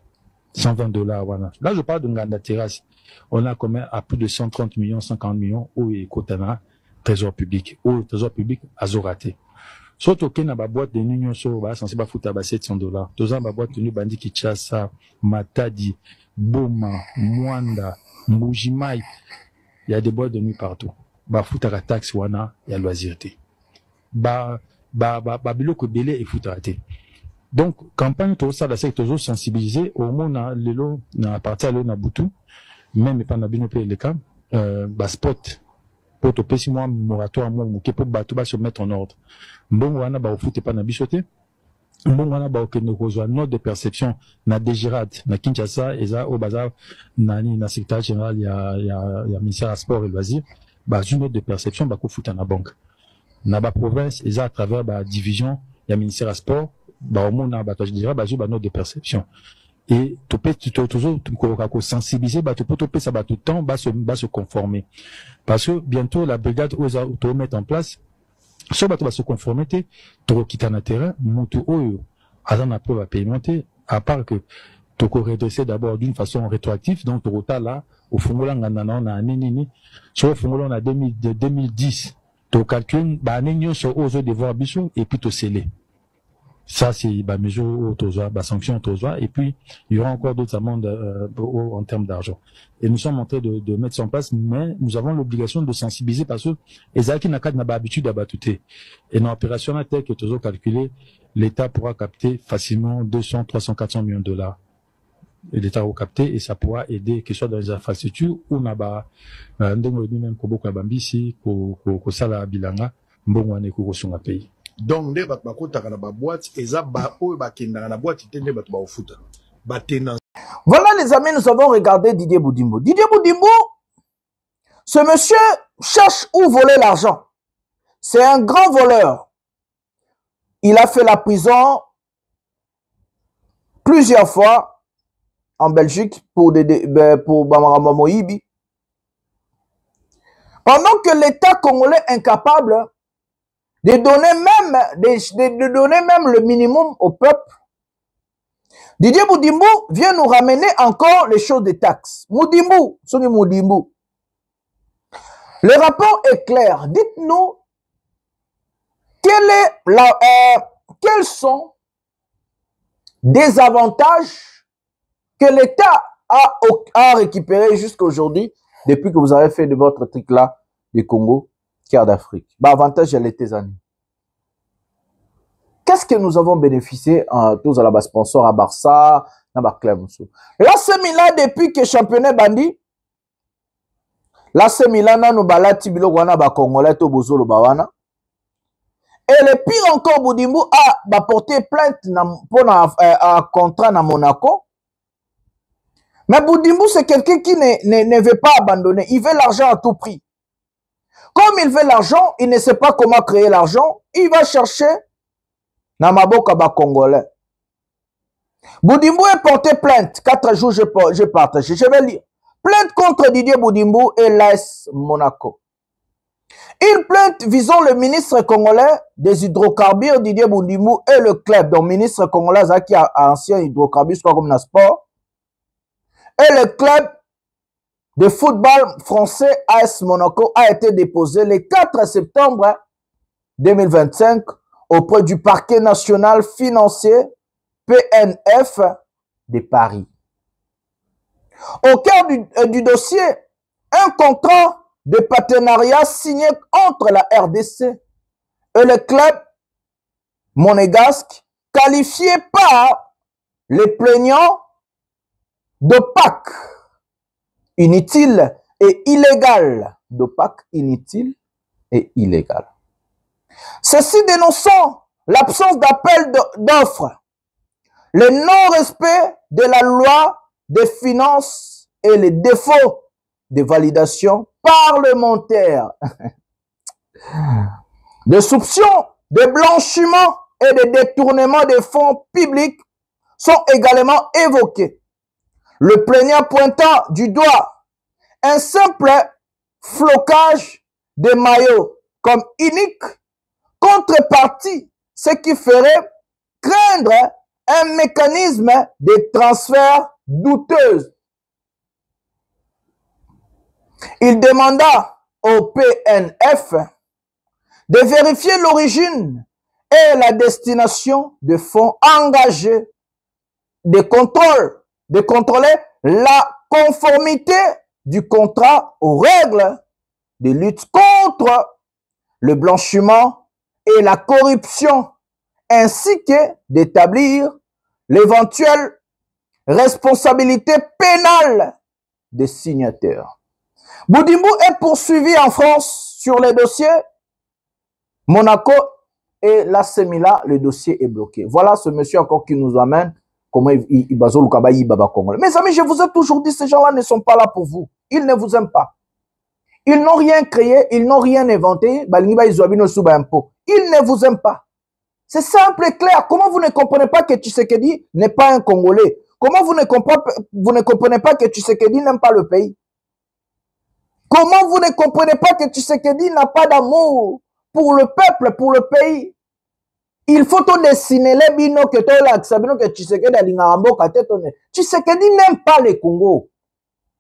Voilà. Là, je parle de Nganda Terrasse. On a combien à plus de 130 millions, 50 millions où il Kotana, trésor public. Où le trésor public a zoraté. Surtout qu'il y a une boîte de Nunion sur censé pas foutre à $700. Deux ans, ma boîte de Bandi Kinshasa, Matadi, Boma, Mwanda, Mbujimai. Il y a des boîtes de nuit partout. Bah, foutre à la taxe, wana, il y a loisirté. Biloko belé et foutre à té. Donc, campagne, tout ça, c'est toujours sensibiliser au moins, l'élo, na partie à l'eau, na boutou, même pas na binope les cas, spot, pour te passer moi, moratoire, moi, pour bateau, se mettre en ordre. Bon, wana, au foot, pas na bichoté. Bon, wana, que nous rejoignons notre de perception, na Dégirad, na Kinshasa, et ça, au bazar, na secrétaire général, il y a ministère à sport et loisirs, une note de perception, qu'on fout na banque. Na province, et ça, à travers, division, il y a ministère à sport, au monde je dirais note de perception et tu peux toujours sensibiliser tu peux topé ça tout le temps se conformer parce que bientôt la brigade tu mettre en place soit va se conformer tu quitter un terrain montu oyo azan après va paymenter à part que tu redresser d'abord d'une façon rétroactive donc tu retard là au fongola ngana na nini soit au fongola na 2010 tu calcules nini sur aux devoir bichon et puis tu scellé. Ça, c'est mesure sanction et puis il y aura encore d'autres amendes en termes d'argent. Et nous sommes en train de mettre ça en place, mais nous avons l'obligation de sensibiliser parce que les qui n'a pas habitude à battre. Et dans l'opération telle que toujours calculé, l'État pourra capter facilement 200, 300, 400 millions de dollars. Et l'État va capter et ça pourra aider, que ce soit dans les infrastructures ou n'a pas, même pour beaucoup d'ambisi, pour ça la bilanga, bon, on est pour son pays. Donc, les gens boîte et ça boîte voilà les amis, nous avons regardé Didier Boudimbo. Didier Boudimbo, ce monsieur cherche où voler l'argent. C'est un grand voleur. Il a fait la prison plusieurs fois en Belgique pour Bamara Moïbi. Pendant que l'État congolais est incapable de donner même le minimum au peuple, Didier Boudimbo vient nous ramener encore les choses des taxes. Moudimbo. Le rapport est clair. Dites-nous quels sont des avantages que l'État a récupérés jusqu'à aujourd'hui depuis que vous avez fait de votre truc là du Congo. d'Afrique. Avantage à l'été années. Qu'est-ce que nous avons bénéficié tous à la base sponsor à Barça, à Barclay-Moussou. L'AC Milan depuis que championnat bandi, l'AC Milan nous balati bilogwana ba Congolais to bozolo bawana. Et le pire encore, Boudimbo a porté plainte pour un contrat à Monaco. Mais Boudimbo, c'est quelqu'un qui ne veut pas abandonner. Il veut l'argent à tout prix. Comme il veut l'argent, il ne sait pas comment créer l'argent, il va chercher na maboka ba Congolais. Boudimbo est porté plainte. 4 jours, je partage. Je vais lire. Plainte contre Didier Boudimbo et l'AS Monaco. Une plainte visant le ministre congolais des hydrocarbures, Didier Boudimbo, et le club, donc ministre congolais qui a ancien hydrocarbures, comme le sport, et le club de football français AS Monaco a été déposé le 4 septembre 2025 auprès du parquet national financier PNF de Paris. Au cœur du dossier, un contrat de partenariat signé entre la RDC et le club monégasque, qualifié par les plaignants d'opaque, inutile et illégal. D'opaque, inutile et illégal. Ceci dénonçant l'absence d'appel d'offres, le non-respect de la loi des finances et les défauts de validation parlementaire, de soupçons de blanchiment et de détournement des fonds publics sont également évoqués. Le plaignant pointant du doigt un simple flocage de maillots comme unique contrepartie, ce qui ferait craindre un mécanisme de transfert douteux. Il demanda au PNF de vérifier l'origine et la destination des fonds engagés, de contrôler la conformité du contrat aux règles de lutte contre le blanchiment et la corruption, ainsi que d'établir l'éventuelle responsabilité pénale des signataires. Boudimbo est poursuivi en France sur les dossiers Monaco et la Semila, le dossier est bloqué. Voilà ce monsieur encore qui nous amène comment il bazo le kabayi baba congolais. Mes amis, je vous ai toujours dit, ces gens-là ne sont pas là pour vous. Ils ne vous aiment pas. Ils n'ont rien créé, ils n'ont rien inventé. Ils ne vous aiment pas. C'est simple et clair. Comment vous ne comprenez pas que Tshisekedi n'est pas un Congolais? Comment vous ne comprenez pas que Tshisekedi n'aime pas le pays? Comment vous ne comprenez pas que Tshisekedi n'a pas d'amour pour le peuple, pour le pays? Il faut tout dessiner les bino que tu as que Tshisekedi n'aime pas les Congos.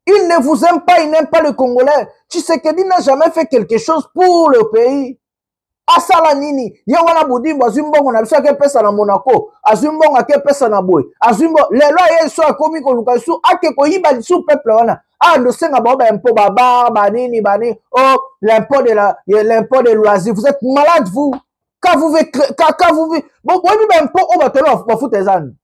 Il ne vous aime pas, il n'aime pas le Congolais. Tshisekedi n'a jamais fait quelque chose pour le pays. Asala nini, yawana Boudimbo azumbongo na biso ake pesa na Monaco, azumbongo ake pesa na boy, azumbo lelo yeso akomi ko luka su ake ko yiba su peuple wana. Ah no senga ba impôt baba banini bani, oh l'impôt de loisirs, vous êtes malade vous. Quand vous bon impôt on va te le foutre tes ânes.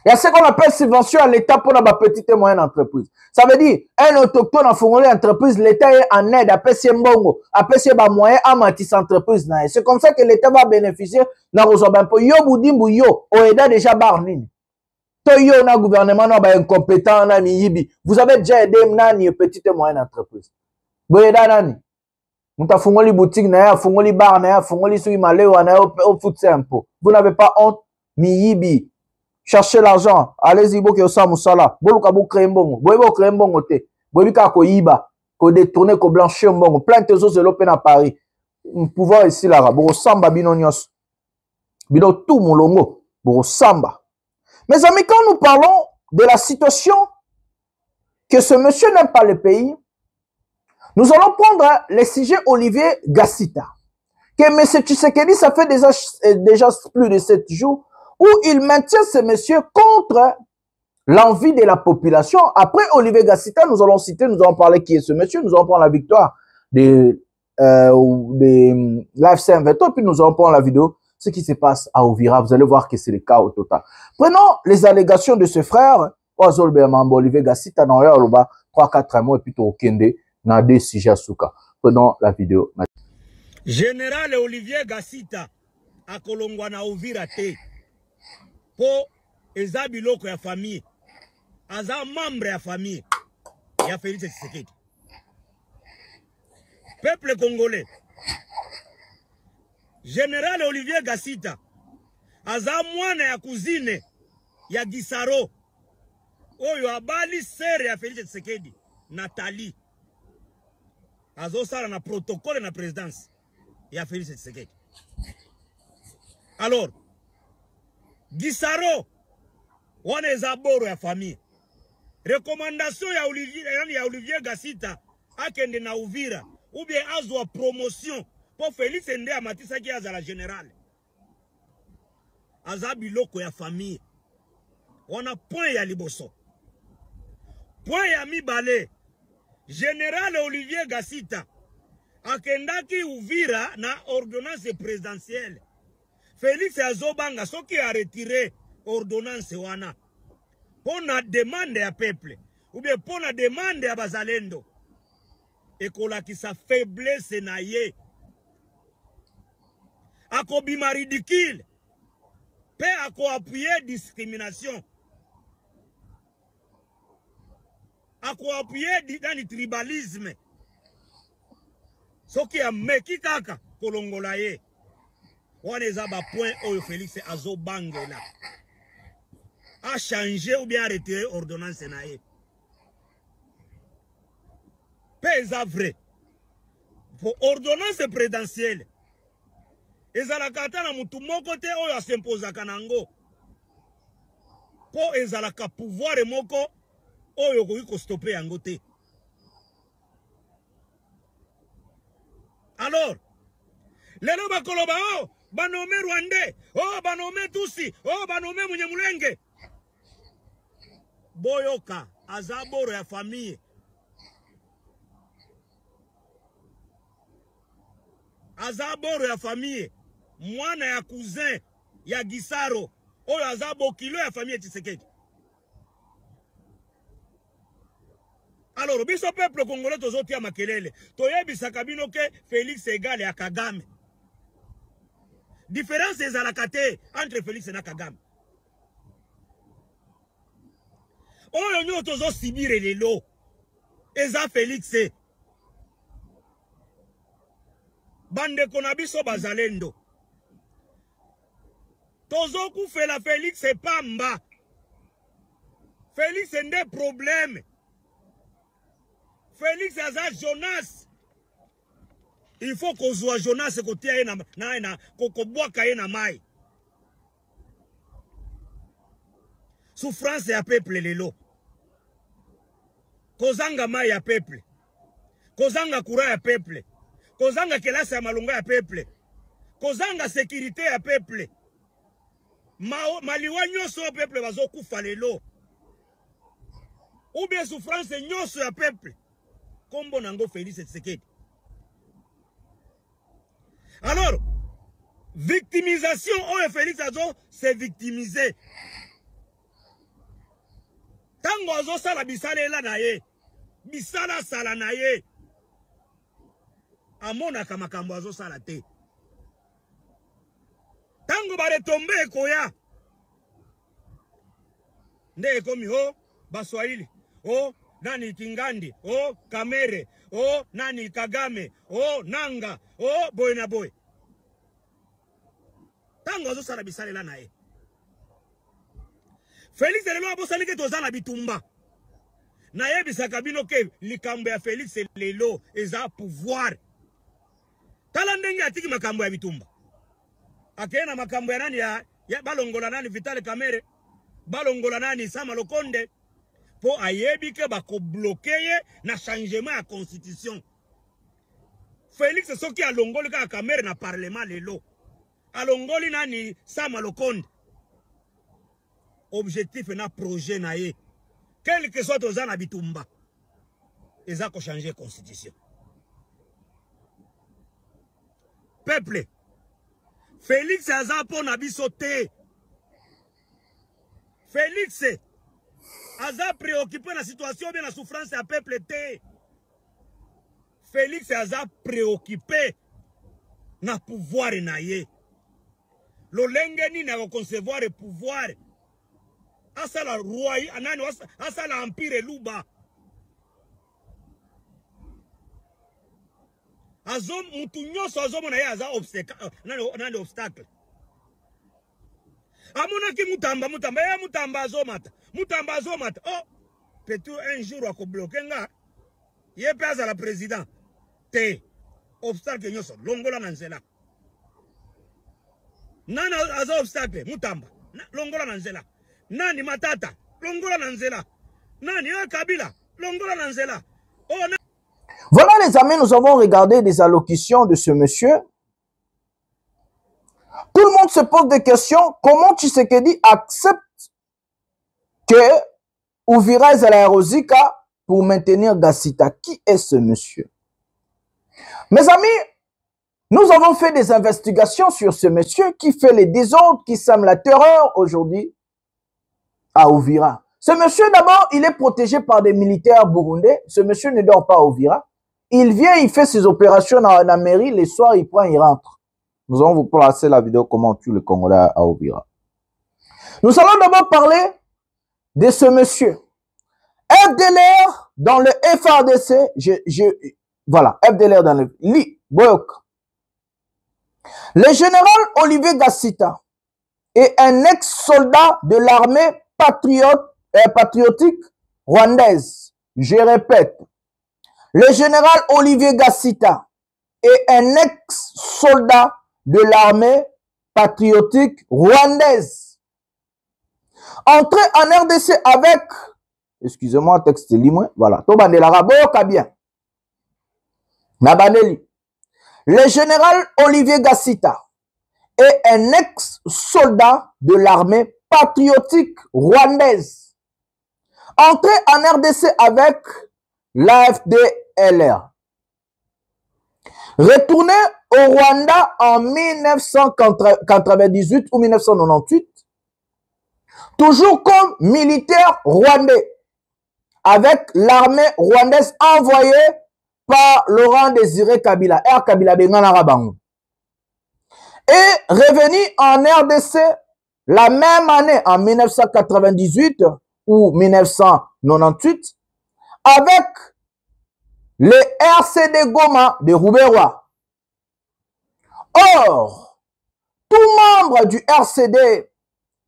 Il y a ce qu'on appelle subvention à l'État pour la petite et moyenne entreprise. Ça veut dire, un autochtone en fournissant entreprise, l'État est en aide, après c'est mbongo, après c'est moyen à matis entreprise. C'est comme ça que l'État va bénéficier dans vos impôts. Yo boudimbo yo, oeda déjà barnine. To yo na gouvernement na ba incompétent na miyibi. Vous avez déjà aidé nani petite et moyenne entreprise. Boeda nani. Muta fungoli boutique na ya, fungoli bar na ya, fungoli sui maleo na ya, au foot impôt. Vous n'avez pas honte miyibi. Cherchez l'argent. Allez-y, bo ke osa musala. Boluka bo créer mbongo. Boyebo créer mbongo te. Boyebika ko yiba, ko détourner, ko blanchir mbongo. Plein de choses de l'open à Paris. Pouvoir ici là, bo samba bino nyos. Bino tout molongo, bo samba. Mes amis, quand nous parlons de la situation que ce monsieur n'aime pas le pays, nous allons prendre le sujet Olivier Gassita. Que M. Tshisekedi, ça fait déjà plus de 7 jours où il maintient ce monsieur contre l'envie de la population. Après Olivier Gassita, nous allons citer, nous allons parler qui est ce monsieur, nous allons prendre la victoire de l'AFC M23, puis nous allons prendre la vidéo, ce qui se passe à Ouvira. Vous allez voir que c'est le cas au total. Prenons les allégations de ce frère, Olivier Gassita, dans 3-4 mois, et puis au Kende, dans des sujets Souka. Prenons la vidéo. Général Olivier Gassita, à Kolongwana Ouvira T. Po eza biloko ya famille aza membre ya famille ya Félix Tshisekedi peuple congolais. Général Olivier Gassita, aza mwana ya cousine ya Gisaro, oyo abali sere ya Félix Tshisekedi, Nathalie. Azo sala na protocole na présidence ya Félix Tshisekedi. Alors, Gisaro, wana eza boro ya famille. Recommandation ya Olivier Gassita, akende na Uvira, ou bien azwa promotion, pour Félix Ende Amatisa ki aza la générale. Aza biloko ya famille. Wana point ya liboso. Point ya mibale. Général Olivier Gassita akendaki Uvira na ordonnance présidentielle. Félix Azobanga soki a retiré ordonnance wana. Pona demande ya peuple. Ou bien pona demande ya bazalendo. Ekola ki sa faiblesse na ye. Akobima ridicule. Pe ako appuyer discrimination. Ako appuyer dans le tribalisme. Soki a meki kaka kolongola ye. Waneza ba point oyo Félix Azobangela. A changé ou bien a retiré ordonnance na ye. Pesa vrai. Pour ordonnance présidentielle. Ezalaka na mutu moko te oyo asemposaka nango. Po ezalaka pouvoir moko oyo koki ko stopper yango te. Alors, lelo bakoloba oh, banome Rwandais, oh banome Tutsi, oh banome Munyamulenge. Boyoka, azaboro ya famille. Azaboro ya famille. Mwana ya cousin ya Gisaro. Oyo azabo kilo ya famille Tshisekedi. Alors, biso peuple congolais tozoti ya makelele. Toyebisaka bino ke Félix égale ya Kagame. Différence ezalaka te entre Félix na Kagame. Oyo nyo tozo sibire lelo. Eza Félix. Bande konabiso bazalendo. Tozo kufela Félix pamba. Félix nde problème. Félix aza Jonas. Il faut qu'on soit Jonas côté na kokobwaka ye na mai. Souffrance ya peuple lelo. Kozanga mai ya peuple. Kozanga kura ya peuple. Kozanga kelasa ya malunga ya peuple. Kozanga sécurité ya peuple. Maliwa nyoso peuple bazo kufa lelo. Ou bien souffrance nyoso ya peuple. Kombo nango Félix Tshisekedi. Alors, victimisation, oyo Félix Azo s'est victimisé. Tango Azo sala bisala ela na ye. Bisala sala na ye. Amona kamakambo Azo sala te. Tango bare tombe ekoya. Nde ekomi ho Baswahili. Oh nani Kingandi, oh Kamere, oh nani Kagame, oh Nanga, oh boy na boy. Tango Azo sala bisala ela na ye. Félix lelo abosali ke tozala bitumba. Na yebisaka bino ke likambo ya Félix lelo eza pouvoir. Tala ndenge atiki makambo ya bitumba. Akena makambo ya nani ya balongola nani Vital Kamerhe, balongola nani Sama Lokonde. Po ayebi ke bako bloquer na changement ya constitution. Félix soki alongoli ka Kamerhe na parlement lelo. Alongoli nani Sama Lokonde. Objectif na projet na ye. Quel que soit ozana bitumba. Eza ko changer constitution. Peuple. Félix aza po na biso te. Félix aza préoccupé na situation bien la souffrance ya peuple te. Félix aza préoccupé na pouvoir na ye. Lolenge ni na concevoir le pouvoir. Asala roi anani asala empire luba. mutu nyonso azomona ye aza obstacle. Amonaki mutamba ya mutamba azomata. Oh, peut-être un jour akobloquer nga. Ye pe azala président. Te obstacle nyonso longola na nzela. Nani aza obstacle mutamba longola na nzela. Nani Matata longola na nzela. Nani Kabila longola na nzela. Oh, voilà les amis, nous avons regardé des allocutions de ce monsieur. Tout le monde se pose des questions. Comment Tshisekedi accepte que Uvira Zalaerozika pour maintenir Gassita? Qui est ce monsieur? Mes amis, nous avons fait des investigations sur ce monsieur qui fait les désordres, qui sème la terreur aujourd'hui à Uvira. Ce monsieur, d'abord, il est protégé par des militaires burundais. Ce monsieur ne dort pas à Uvira. Il vient, il fait ses opérations dans la mairie. Les soirs, il prend, il rentre. Nous allons vous placer la vidéo comment on tue le Congolais à Uvira. Nous allons d'abord parler de ce monsieur. FDLR dans le FARDC. Voilà, FDLR dans le Boyok. Le général Olivier Gassita est un ex-soldat de l'armée patriotique rwandaise. Je répète, le général Olivier Gassita est un ex-soldat de l'armée patriotique rwandaise. Entré en RDC avec, excusez-moi, texte limoué, voilà, bien. Le général Olivier Gassita est un ex-soldat de l'armée patriotique rwandaise. Entré en RDC avec l'AFDLR. Retourné au Rwanda en 1998 ou 1998, toujours comme militaire rwandais, avec l'armée rwandaise envoyée par Laurent Désiré Kabila, Kabila Bengana Rabango. Et revenu en RDC la même année, en 1998 ou 1998, avec le RCD Goma de Rouberois. Or, tout membre du RCD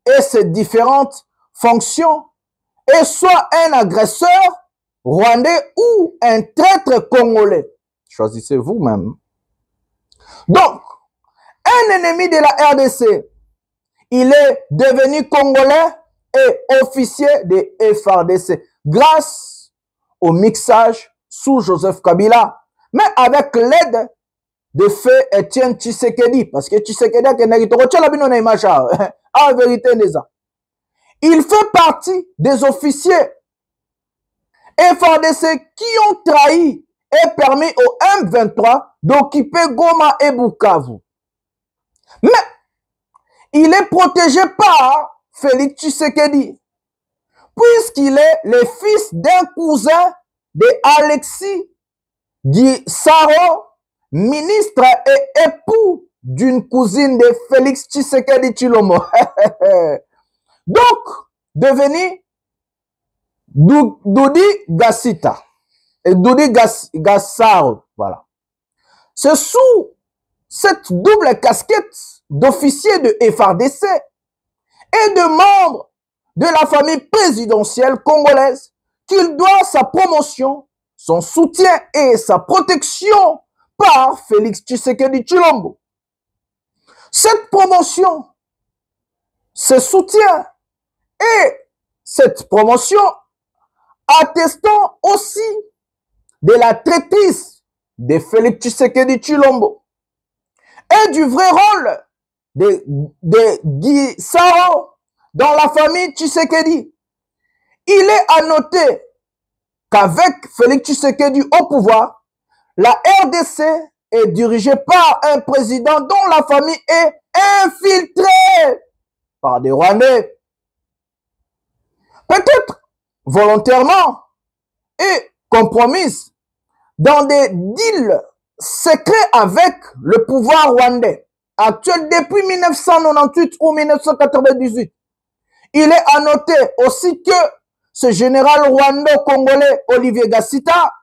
et ses différentes fonctions est soit un agresseur rwandais ou un traître congolais. Choisissez vous-même. Donc, un ennemi de la RDC, il est devenu congolais et officier de FARDC grâce au mixage sous Joseph Kabila, mais avec l'aide de feu Etienne Tshisekedi, parce que Tshisekedi a en vérité, il fait partie des officiers FARDC qui ont trahi et permis au M23 d'occuper Goma et Bukavu. Mais il est protégé par Félix Tshisekedi, puisqu'il est le fils d'un cousin de Alexis Gisaro, ministre et époux d'une cousine de Félix Tshisekedi Tshilombo. Donc, devenu Doudi Gassita et Doudi Gassaro, voilà. C'est sous cette double casquette d'officier de FARDC et de membre de la famille présidentielle congolaise qu'il doit sa promotion, son soutien et sa protection par Félix Tshisekedi Tshilombo. Cette promotion, ce soutien et cette promotion attestant aussi de la traîtrise de Félix Tshisekedi Tshilombo et du vrai rôle de Guy Sao dans la famille Tshisekedi. Il est à noter qu'avec Félix Tshisekedi au pouvoir, la RDC est dirigée par un président dont la famille est infiltrée par des Rwandais. Peut-être volontairement et compromise dans des deals secrets avec le pouvoir rwandais actuel depuis 1998 ou 1998. Il est à noter aussi que ce général rwando-congolais Olivier Gassita,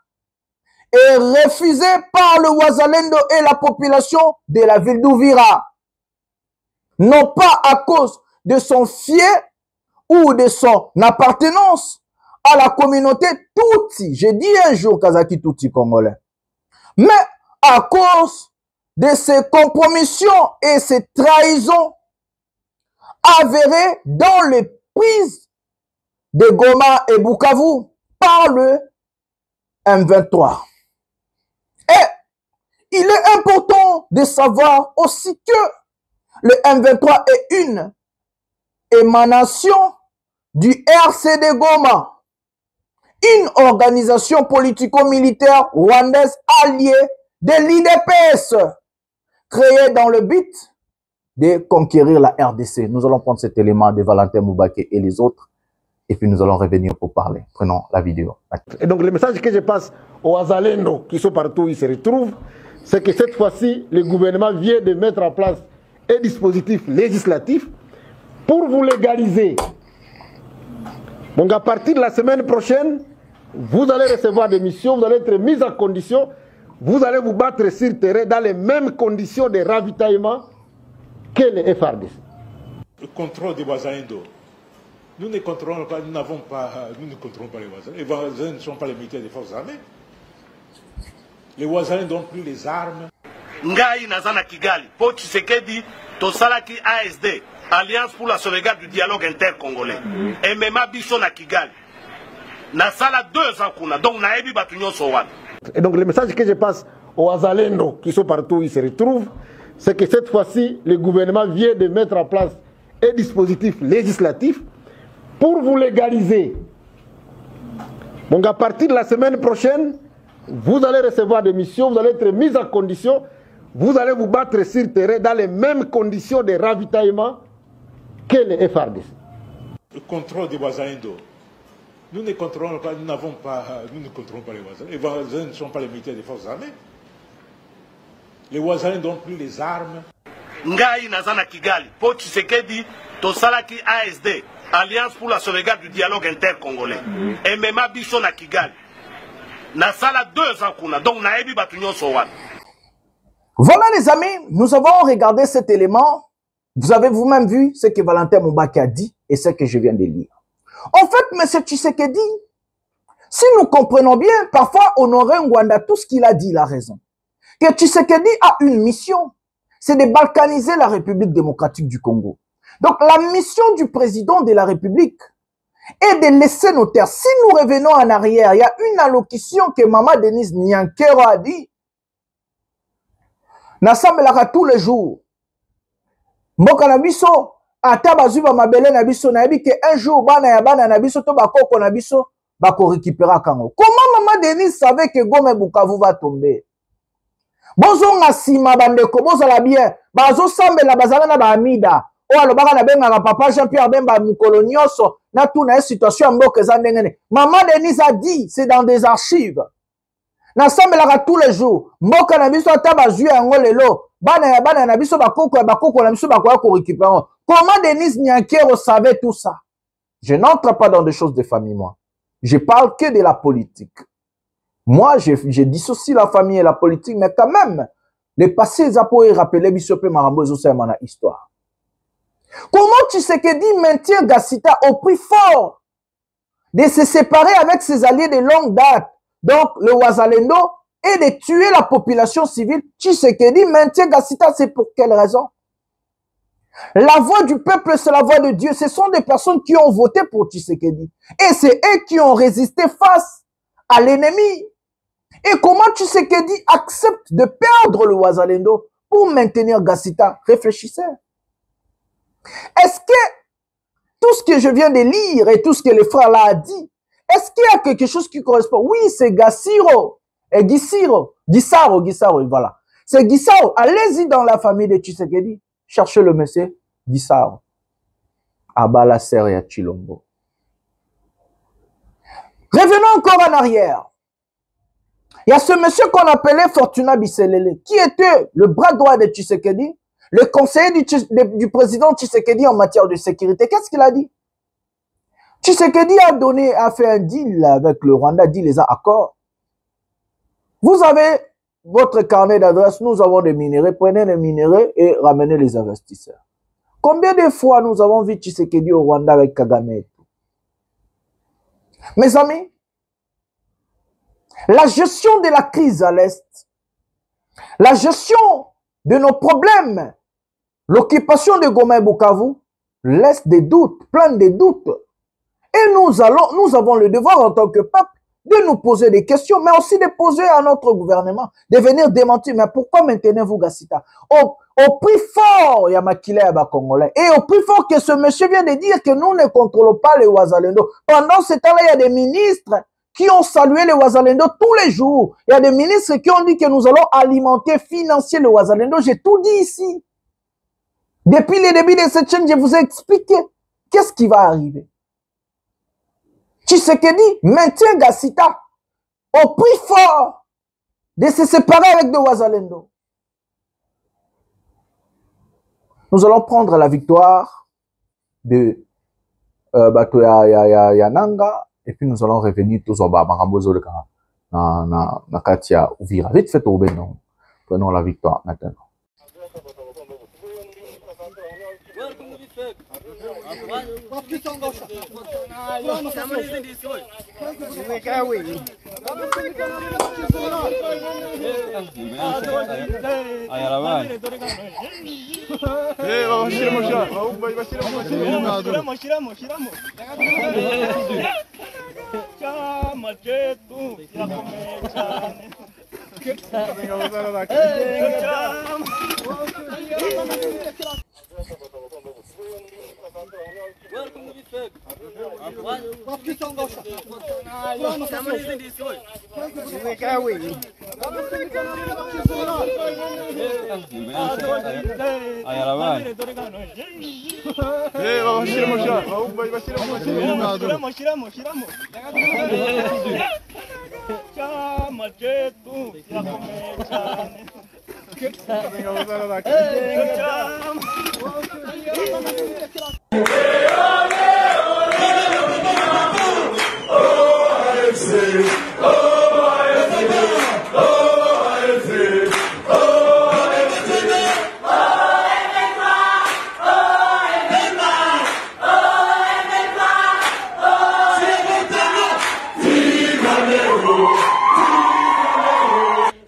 est refusé par le Wazalendo et la population de la ville d'Uvira. Non pas à cause de son fief ou de son appartenance à la communauté Tutsi. J'ai dit un jour Kazaki Tutsi congolais. Mais à cause de ses compromissions et ses trahisons avérées dans les prises de Goma et Bukavu par le M23. Et il est important de savoir aussi que le M23 est une émanation du RCD Goma, une organisation politico-militaire rwandaise alliée de l'IDPS, créée dans le but de conquérir la RDC. Nous allons prendre cet élément de Valentin Moubaké et les autres, et puis nous allons revenir pour parler. Prenons la vidéo. Et donc le message que je passe aux Azalendo qui sont partout où ils se retrouvent, c'est que cette fois-ci, le gouvernement vient de mettre en place un dispositif législatif pour vous légaliser. Donc à partir de la semaine prochaine, vous allez recevoir des missions, vous allez être mis en condition, vous allez vous battre sur terrain dans les mêmes conditions de ravitaillement que les FARDC. Le contrôle des Wazalendo. Nous ne contrôlons pas, nous ne contrôlons pas les Wazalendo. Les Wazalendo ne sont pas les militaires des forces armées. Les Wazalendo n'ont plus les armes. Ngai Nazana Kigali, Po Tshisekedi, Tosalaki ASD, Alliance pour la sauvegarde du dialogue intercongolais. Et même Biso na Kigali. Nasala 2 ans kuna, donc Naebi Batunyo Sowan. Et donc le message que je passe aux Azalendo qui sont partout où ils se retrouvent, c'est que cette fois-ci, le gouvernement vient de mettre en place un dispositif législatif pour vous légaliser. Donc à partir de la semaine prochaine, vous allez recevoir des missions, vous allez être mis en condition, vous allez vous battre sur terrain dans les mêmes conditions de ravitaillement que les FARDC. Le contrôle des Wazalendo. Nous ne contrôlons pas, nous ne contrôlons pas les Wazalendo. Les Wazalendo ne sont pas les militaires des forces armées. Les Wazalendo n'ont plus les armes. Ngai Nazana Kigali, Po Tshisekedi, Tosalaki ASD, Alliance pour la sauvegarde du dialogue intercongolais. Et même Biso na Kigali. Nasala 2 ans kuna, donc Naebi Batunyo Sowan. Voilà les amis, nous avons regardé cet élément. Vous avez vous-même vu ce que Valentin Moubaké a dit et ce que je viens de lire. En fait, M. Tshisekedi, si nous comprenons bien, parfois Honoré Ngwanda, tout ce qu'il a dit, il a raison. Que Tshisekedi a une mission, c'est de balkaniser la République démocratique du Congo. Donc la mission du président de la République est de laisser nos terres. Si nous revenons en arrière, il y a une allocution que Maman Denise Nyankero a dit. Nasambelaka tous les jours. Mboka na biso ata bazuba mabele na biso na yebi ke un jour bana ya bana na biso to bakoko na biso bako récupérer kango. Comment Maman Denise savait que Goma Bukavu va tomber? Bozo nga sima bandeko bozo la bien. Bazo sambela bazala na ba amida. O alobaka na benga na papa Jean-Pierre Bemba mukolo nyonso na tout na situation mboka za ndengene. Maman Denise a dit, c'est dans des archives. Na sambelaka tous les jours. Mboka na biso ata bazui yango lelo. Bana ya bana na biso bakoko na biso bakoya ko récupérer. Comment Denise Nyankero savait tout ça? Je n'entre pas dans des choses de famille, moi. Je parle que de la politique. Moi, je dissocie la famille et la politique, mais quand même, les passés zapo et rappeler Bishopé Marambo et Zosé Mana histoire. Comment Tshisekedi maintient Gassita au prix fort de se séparer avec ses alliés de longue date, donc le Wazalendo, et de tuer la population civile? Tshisekedi maintient Gassita, c'est pour quelle raison? La voix du peuple, c'est la voix de Dieu. Ce sont des personnes qui ont voté pour Tshisekedi. Et c'est eux qui ont résisté face à l'ennemi. Et comment Tshisekedi accepte de perdre le Wazalendo pour maintenir Gassita? Réfléchissez. Est-ce que tout ce que je viens de lire et tout ce que le frère là a dit, est-ce qu'il y a quelque chose qui correspond? Oui, c'est Gassiro. Et Gisaro, voilà. C'est Gisaro. Allez-y dans la famille de Tshisekedi. Cherchez le monsieur Gisaro. Abala Seria Chilombo. Revenons encore en arrière. Il y a ce monsieur qu'on appelait Fortuna Bisselele, qui était le bras droit de Tshisekedi, le conseiller du président Tshisekedi en matière de sécurité. Qu'est-ce qu'il a dit? Tshisekedi a fait un deal avec le Rwanda, dit les accords. Vous avez votre carnet d'adresse, nous avons des minéraux, prenez les minéraux et ramenez les investisseurs. Combien de fois nous avons vu Tshisekedi au Rwanda avec Kagame? Mes amis, la gestion de la crise à l'Est, la gestion de nos problèmes, l'occupation de Goma et Bukavu laisse des doutes, plein de doutes. Et nous avons le devoir en tant que peuple de nous poser des questions, mais aussi de poser à notre gouvernement, de venir démentir. Mais pourquoi maintenez-vous Gassita? Au prix fort, il y a Makila et Congolais. Et au prix fort que ce monsieur vient de dire que nous ne contrôlons pas les Wazalendo. Pendant ce temps-là, il y a des ministres qui ont salué les Wazalendo tous les jours. Il y a des ministres qui ont dit que nous allons alimenter, financer le Wazalendo. J'ai tout dit ici. Depuis le début de cette chaîne, je vous ai expliqué qu'est-ce qui va arriver. Tshisekedi maintient Gassita au prix fort de se séparer avec de Wazalendo. Nous allons prendre la victoire de Yananga et puis nous allons revenir tous au Marambozo na Katia Uvira. Vite fait au Bénin. Prenons la victoire maintenant.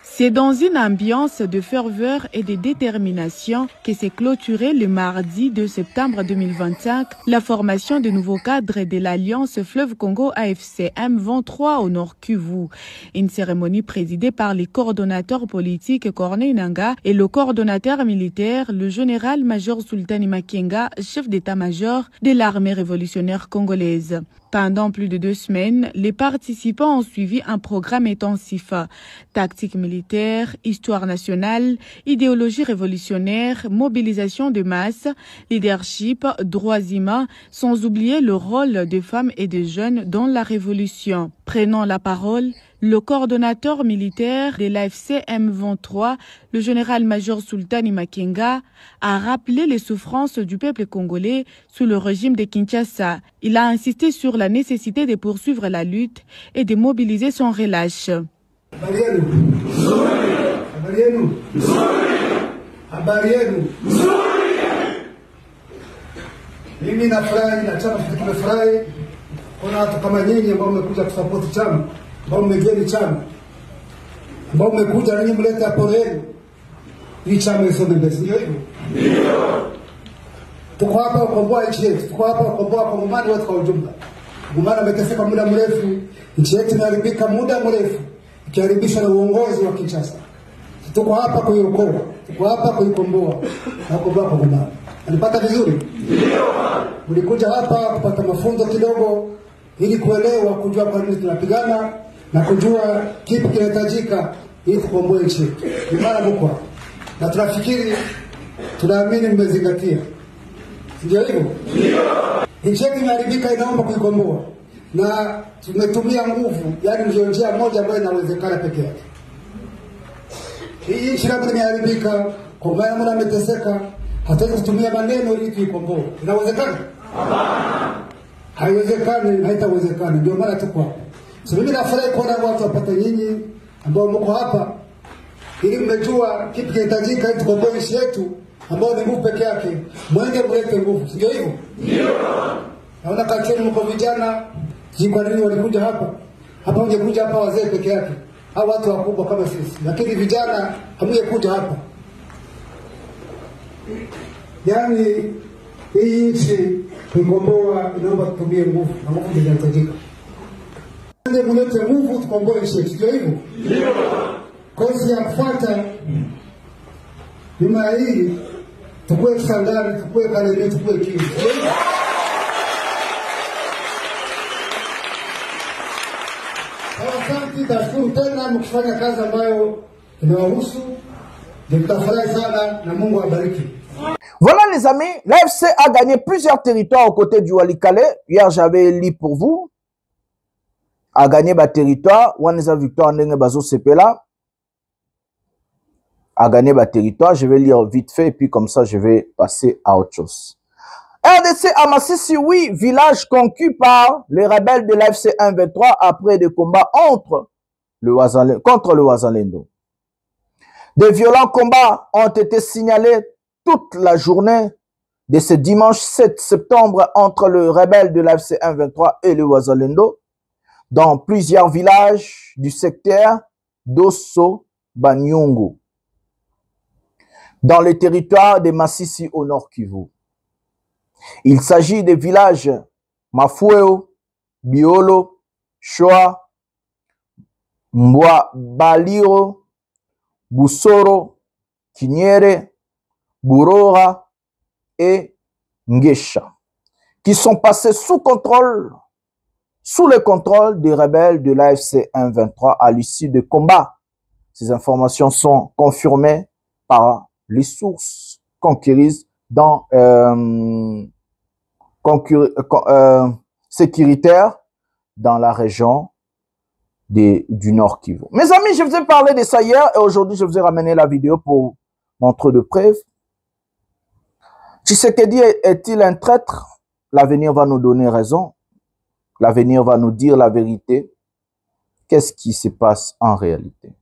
C'est dans une ambiance de ferveur et de détermination que s'est clôturée le mardi 2 septembre 2025 la formation de nouveaux cadres de l'Alliance Fleuve Congo AFC M23 au Nord Kivu. Une cérémonie présidée par les coordonnateurs politiques Corneille Nangaa et le coordonnateur militaire, le général-major Sultani Makenga, chef d'état-major de l'armée révolutionnaire congolaise. Pendant plus de 2 semaines, les participants ont suivi un programme intensif. Tactique militaire, histoire nationale, idéologie révolutionnaire, mobilisation de masse, leadership, droits humains, sans oublier le rôle des femmes et des jeunes dans la révolution. Prenant la parole, le coordonnateur militaire de l'AFC M23, le général-major Sultani Makenga, a rappelé les souffrances du peuple congolais sous le régime de Kinshasa. Il a insisté sur la nécessité de poursuivre la lutte et de mobiliser sans relâche. Mimi nafurahi na chama kimefurahi kuna watu kama nyinyi ambao mmekuja kusupport chama, ambao mmejeni chama, ambao mmekuja na nyinyi mleta hapo leo hii chama isome mbele, sio hivyo? Ndio. Tuko hapa kukomboa nchi yetu, tuko hapa kukomboa Kongomani wote kwa ujumla. Kongomani ameteseka muda mrefu, nchi yetu imeharibika muda mrefu, ikiharibishwa na uongozi wa Kinshasa. Tuko hapa kuiokoa, tuko hapa kuikomboa na kukomboa Kongomani. Alipata vizuri? Ndio. Ulikuja hapa kupata mafunzo kidogo ili kuelewa, kujua kwa nini tunapigana na kujua kipi kinahitajika ili kukomboa nchi. Ni mara mkubwa. Na tunafikiri, tunaamini mmezingatia. Ndio hivyo? Ndio. Nchi yetu imeharibika, inaomba kuikomboa. Na tumetumia nguvu, yani ndio njia moja ambayo inawezekana pekee yake. Hii nchi labda imeharibika, kwa maana mwana ameteseka. Hatuwezi kutumia maneno ili tuikomboe. Inawezekana? Hapana. Haiwezekani, haitawezekana. Ndio maana tuko hapa. So mimi nafurahi kuona watu wapata nyinyi ambao mko hapa ili mmejua kipi kinahitajika ili tukomboe nchi yetu ambao ni nguvu peke yake. Mwende mlete nguvu, sio hivyo? Ndio. Naona kati yenu mko vijana, kwa nini walikuja hapa? Hapa ungekuja hapa wazee peke yake, au watu wakubwa kama sisi. Lakini vijana hamungekuja hapa. Yaani hii nchi kukomboa inaomba tutumie nguvu, na nguvu zinahitajika. Mwende mlete nguvu tukomboe nchi yetu, sio hivyo? Ndio. Kozi ya kufuata nyuma hii tukue Sangari, tukue Kalemi, tukue Kivu. Asante, tashukuru tena mkifanya kazi ambayo inawahusu. Tutafurahi sana na Mungu awabariki. Voilà les amis, l'AFC a gagné plusieurs territoires aux côtés du Walikale. Hier j'avais lu pour vous. A gagné ba territoire, Waneza Victoire Ndenge Bazo Sepela. A gagné ma territoire, je vais lire vite fait et puis comme ça je vais passer à autre chose. RDC à Massissi, oui, village conquis par les rebelles de l'AFC 1-23 après des combats contre le Wazalendo. Des violents combats ont été signalés toute la journée de ce dimanche 7 septembre entre le rebelle de l'AFC 1-23 et le Wazalendo dans plusieurs villages du secteur d'Osso Banyungu, dans le territoire de Massissi au nord Kivu. Il s'agit des villages Mafueo, Biolo, Shoa, Mbwa-Baliro, Busoro, Kinyere, Burora et Ngesha, qui sont passés sous le contrôle des rebelles de l'AFC 1-23 à l'issue de combats. Ces informations sont confirmées par les sources conquises dans sécuritaires dans la région du Nord Kivu. Mes amis, je vous ai parlé de ça hier et aujourd'hui, je vous ai ramené la vidéo pour montrer de preuves. Tshisekedi est-il un traître? L'avenir va nous donner raison. L'avenir va nous dire la vérité. Qu'est-ce qui se passe en réalité?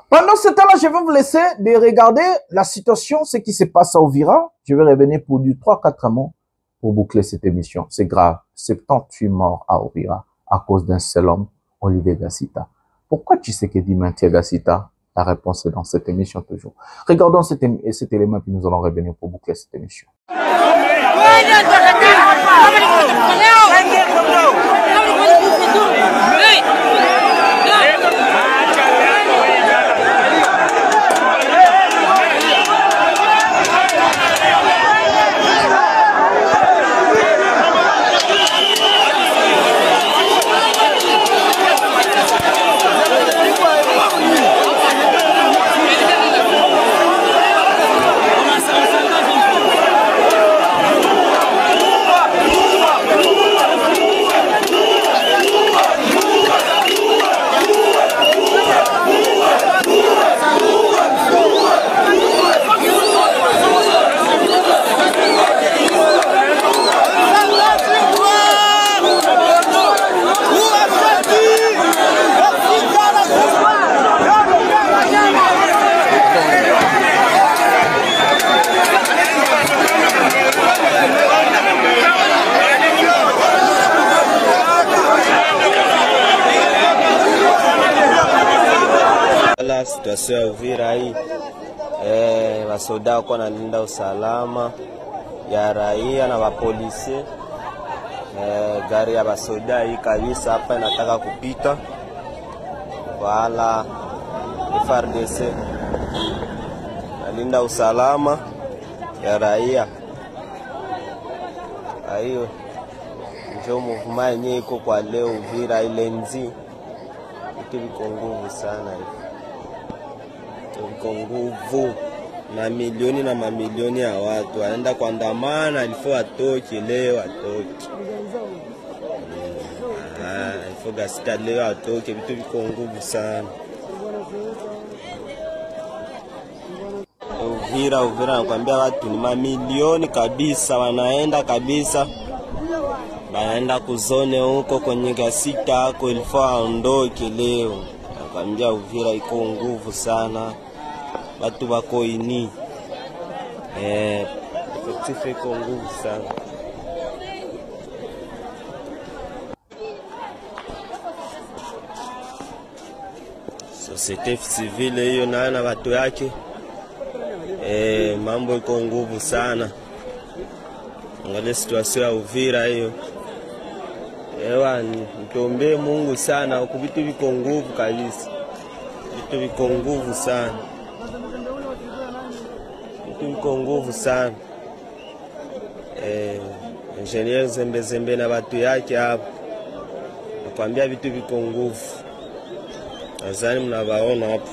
Pendant ce temps-là, je vais vous laisser de regarder la situation, ce qui se passe à Uvira. Je vais revenir pour du 3-4 mots pour boucler cette émission. C'est grave. 78 morts à Uvira à cause d'un seul homme, Olivier Gassita. Pourquoi Tshisekedi maintient Gassita? La réponse est dans cette émission toujours. Regardons cet élément puis nous allons revenir pour boucler cette émission. La situation ya Uvira hii wasoda wako nalinda usalama ya raia na wapolisi. Gari ya wasoda hii kabisa hapa inataka kupita, wala FARDC nalinda usalama ya raia. Hiyo ndio movement yenyewe iko kwa leo Uvira ile nzi iko nguvu sana hivi. Kwa nguvu na milioni na mamilioni ya watu wanaenda kuandamana, alifo atoke leo atoke. Alifo Gassita leo atoke, vitu viko nguvu sana. Uvira nakwambia watu ni mamilioni kabisa, wanaenda kabisa. Wanaenda kuzone huko kwenye Gassita hako, ilifo aondoke leo. Nakwambia Uvira iko nguvu sana. Watu wako ini. Effectif iko nguvu sana. Société civile hiyo na watu yake. Mambo iko nguvu sana. Angalia situation ya Uvira hiyo. Mtuombe Mungu sana, huko vitu viko nguvu kabisa. Vitu viko nguvu sana. Vitu viko nguvu sana. Engineer Zembe na watu yake hapo. Nakwambia vitu viko nguvu. Nadhani mnawaona hapo.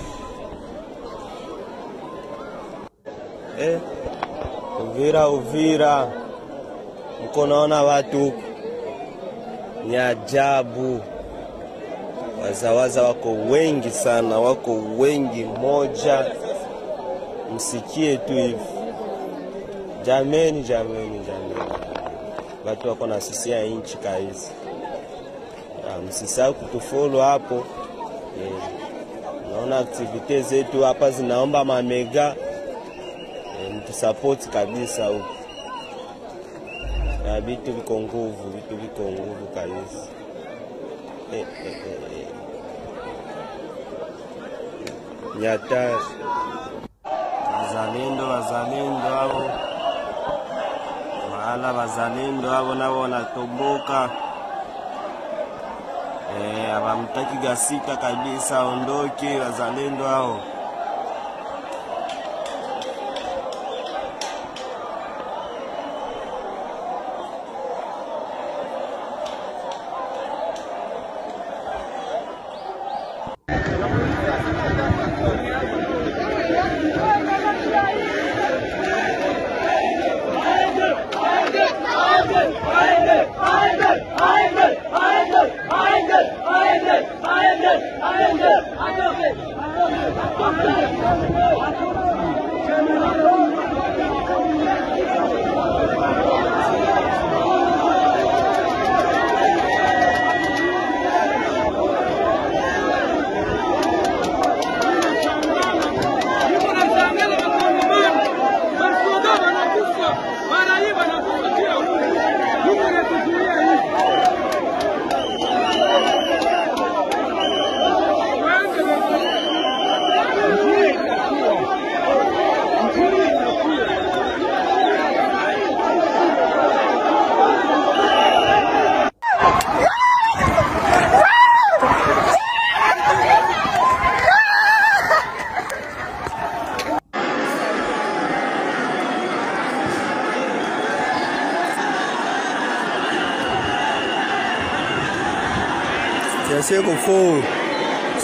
Uvira. Mko naona watu ni ajabu. Wazawaza wako wengi sana, wako wengi moja. Msikie tu hivi. Jameni. Watu wako na sisi ya inchi kabisa. Msisahau kutufollow hapo. Naona activities zetu hapa zinaomba mamega. Mtusupport kabisa huko. Vitu viko nguvu kabisa. Nyata wazalendo hao. Mahala wazalendo hao nao wanatomboka. Hawamtaki Gasita kabisa aondoke, wazalendo hao.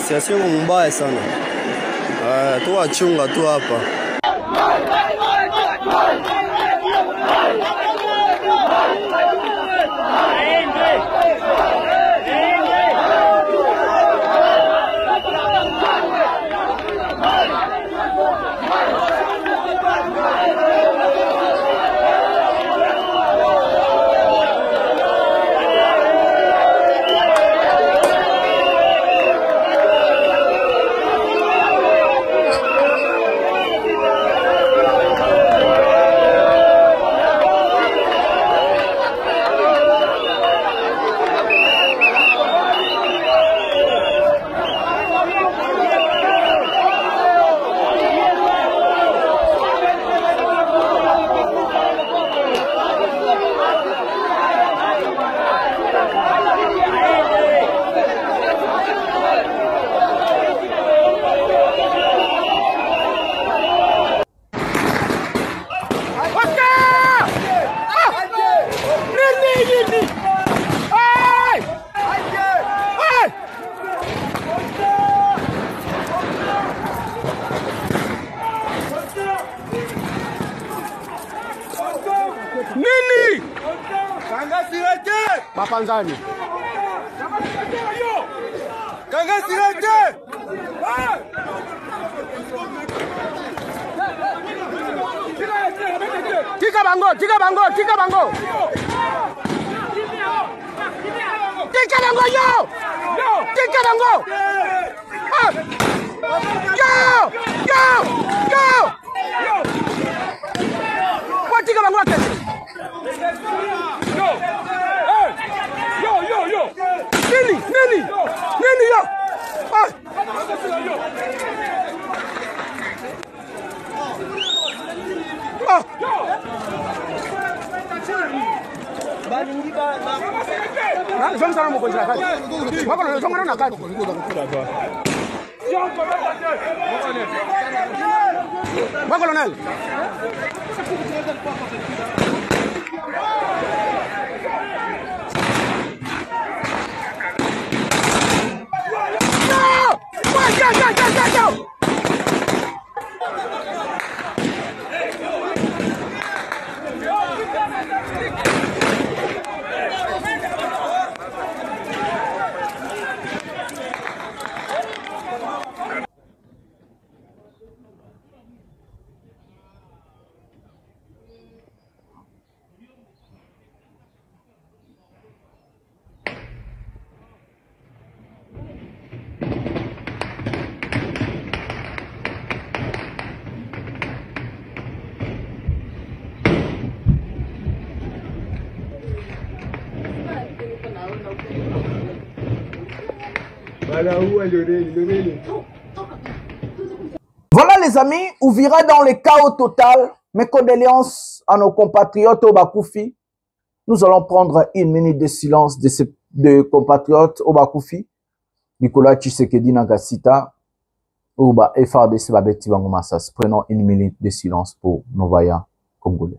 Siasa iko mbaya sana. Tuwachunga tu hapa. Nini? Mapanzani. Tika bango. Tika bango yo. Tika bango. Watika bango kete. Yo. Nini yo. Colonel. Voilà les amis, Uvira dans le chaos total. Mes condoléances à nos compatriotes au Bakoufi. Nous allons prendre une minute de silence de compatriotes au Bakoufi. Nicolas Tshisekedi Nagasita. Ouba FRDC Babeti Bangomassas. Prenons une minute de silence pour nos vaillants congolais.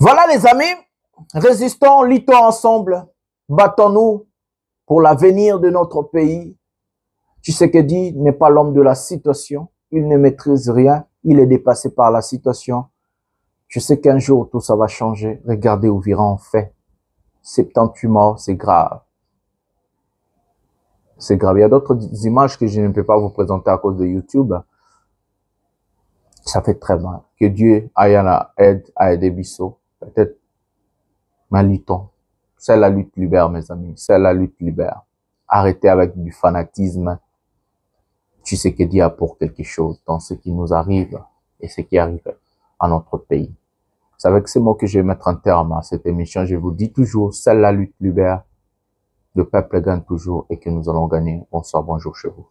Voilà les amis, résistons, luttons ensemble, battons-nous pour l'avenir de notre pays. Tshisekedi n'est pas l'homme de la situation, il ne maîtrise rien, il est dépassé par la situation. Je sais qu'un jour tout ça va changer. Regardez Uvira en fait. 78 morts, c'est grave. C'est grave. Il y a d'autres images que je ne peux pas vous présenter à cause de YouTube. Ça fait très mal. Que Dieu aille à la aide, à aider Bissot. Peut-être, mais luttons. C'est la lutte libère, mes amis. C'est la lutte libère. Arrêtez avec du fanatisme. Tshisekedi a pour quelque chose dans ce qui nous arrive et ce qui arrive à notre pays. C'est avec ces mots que je vais mettre un terme à cette émission. Je vous dis toujours, c'est la lutte libère. Le peuple gagne toujours et que nous allons gagner. Bonsoir, bonjour chez vous.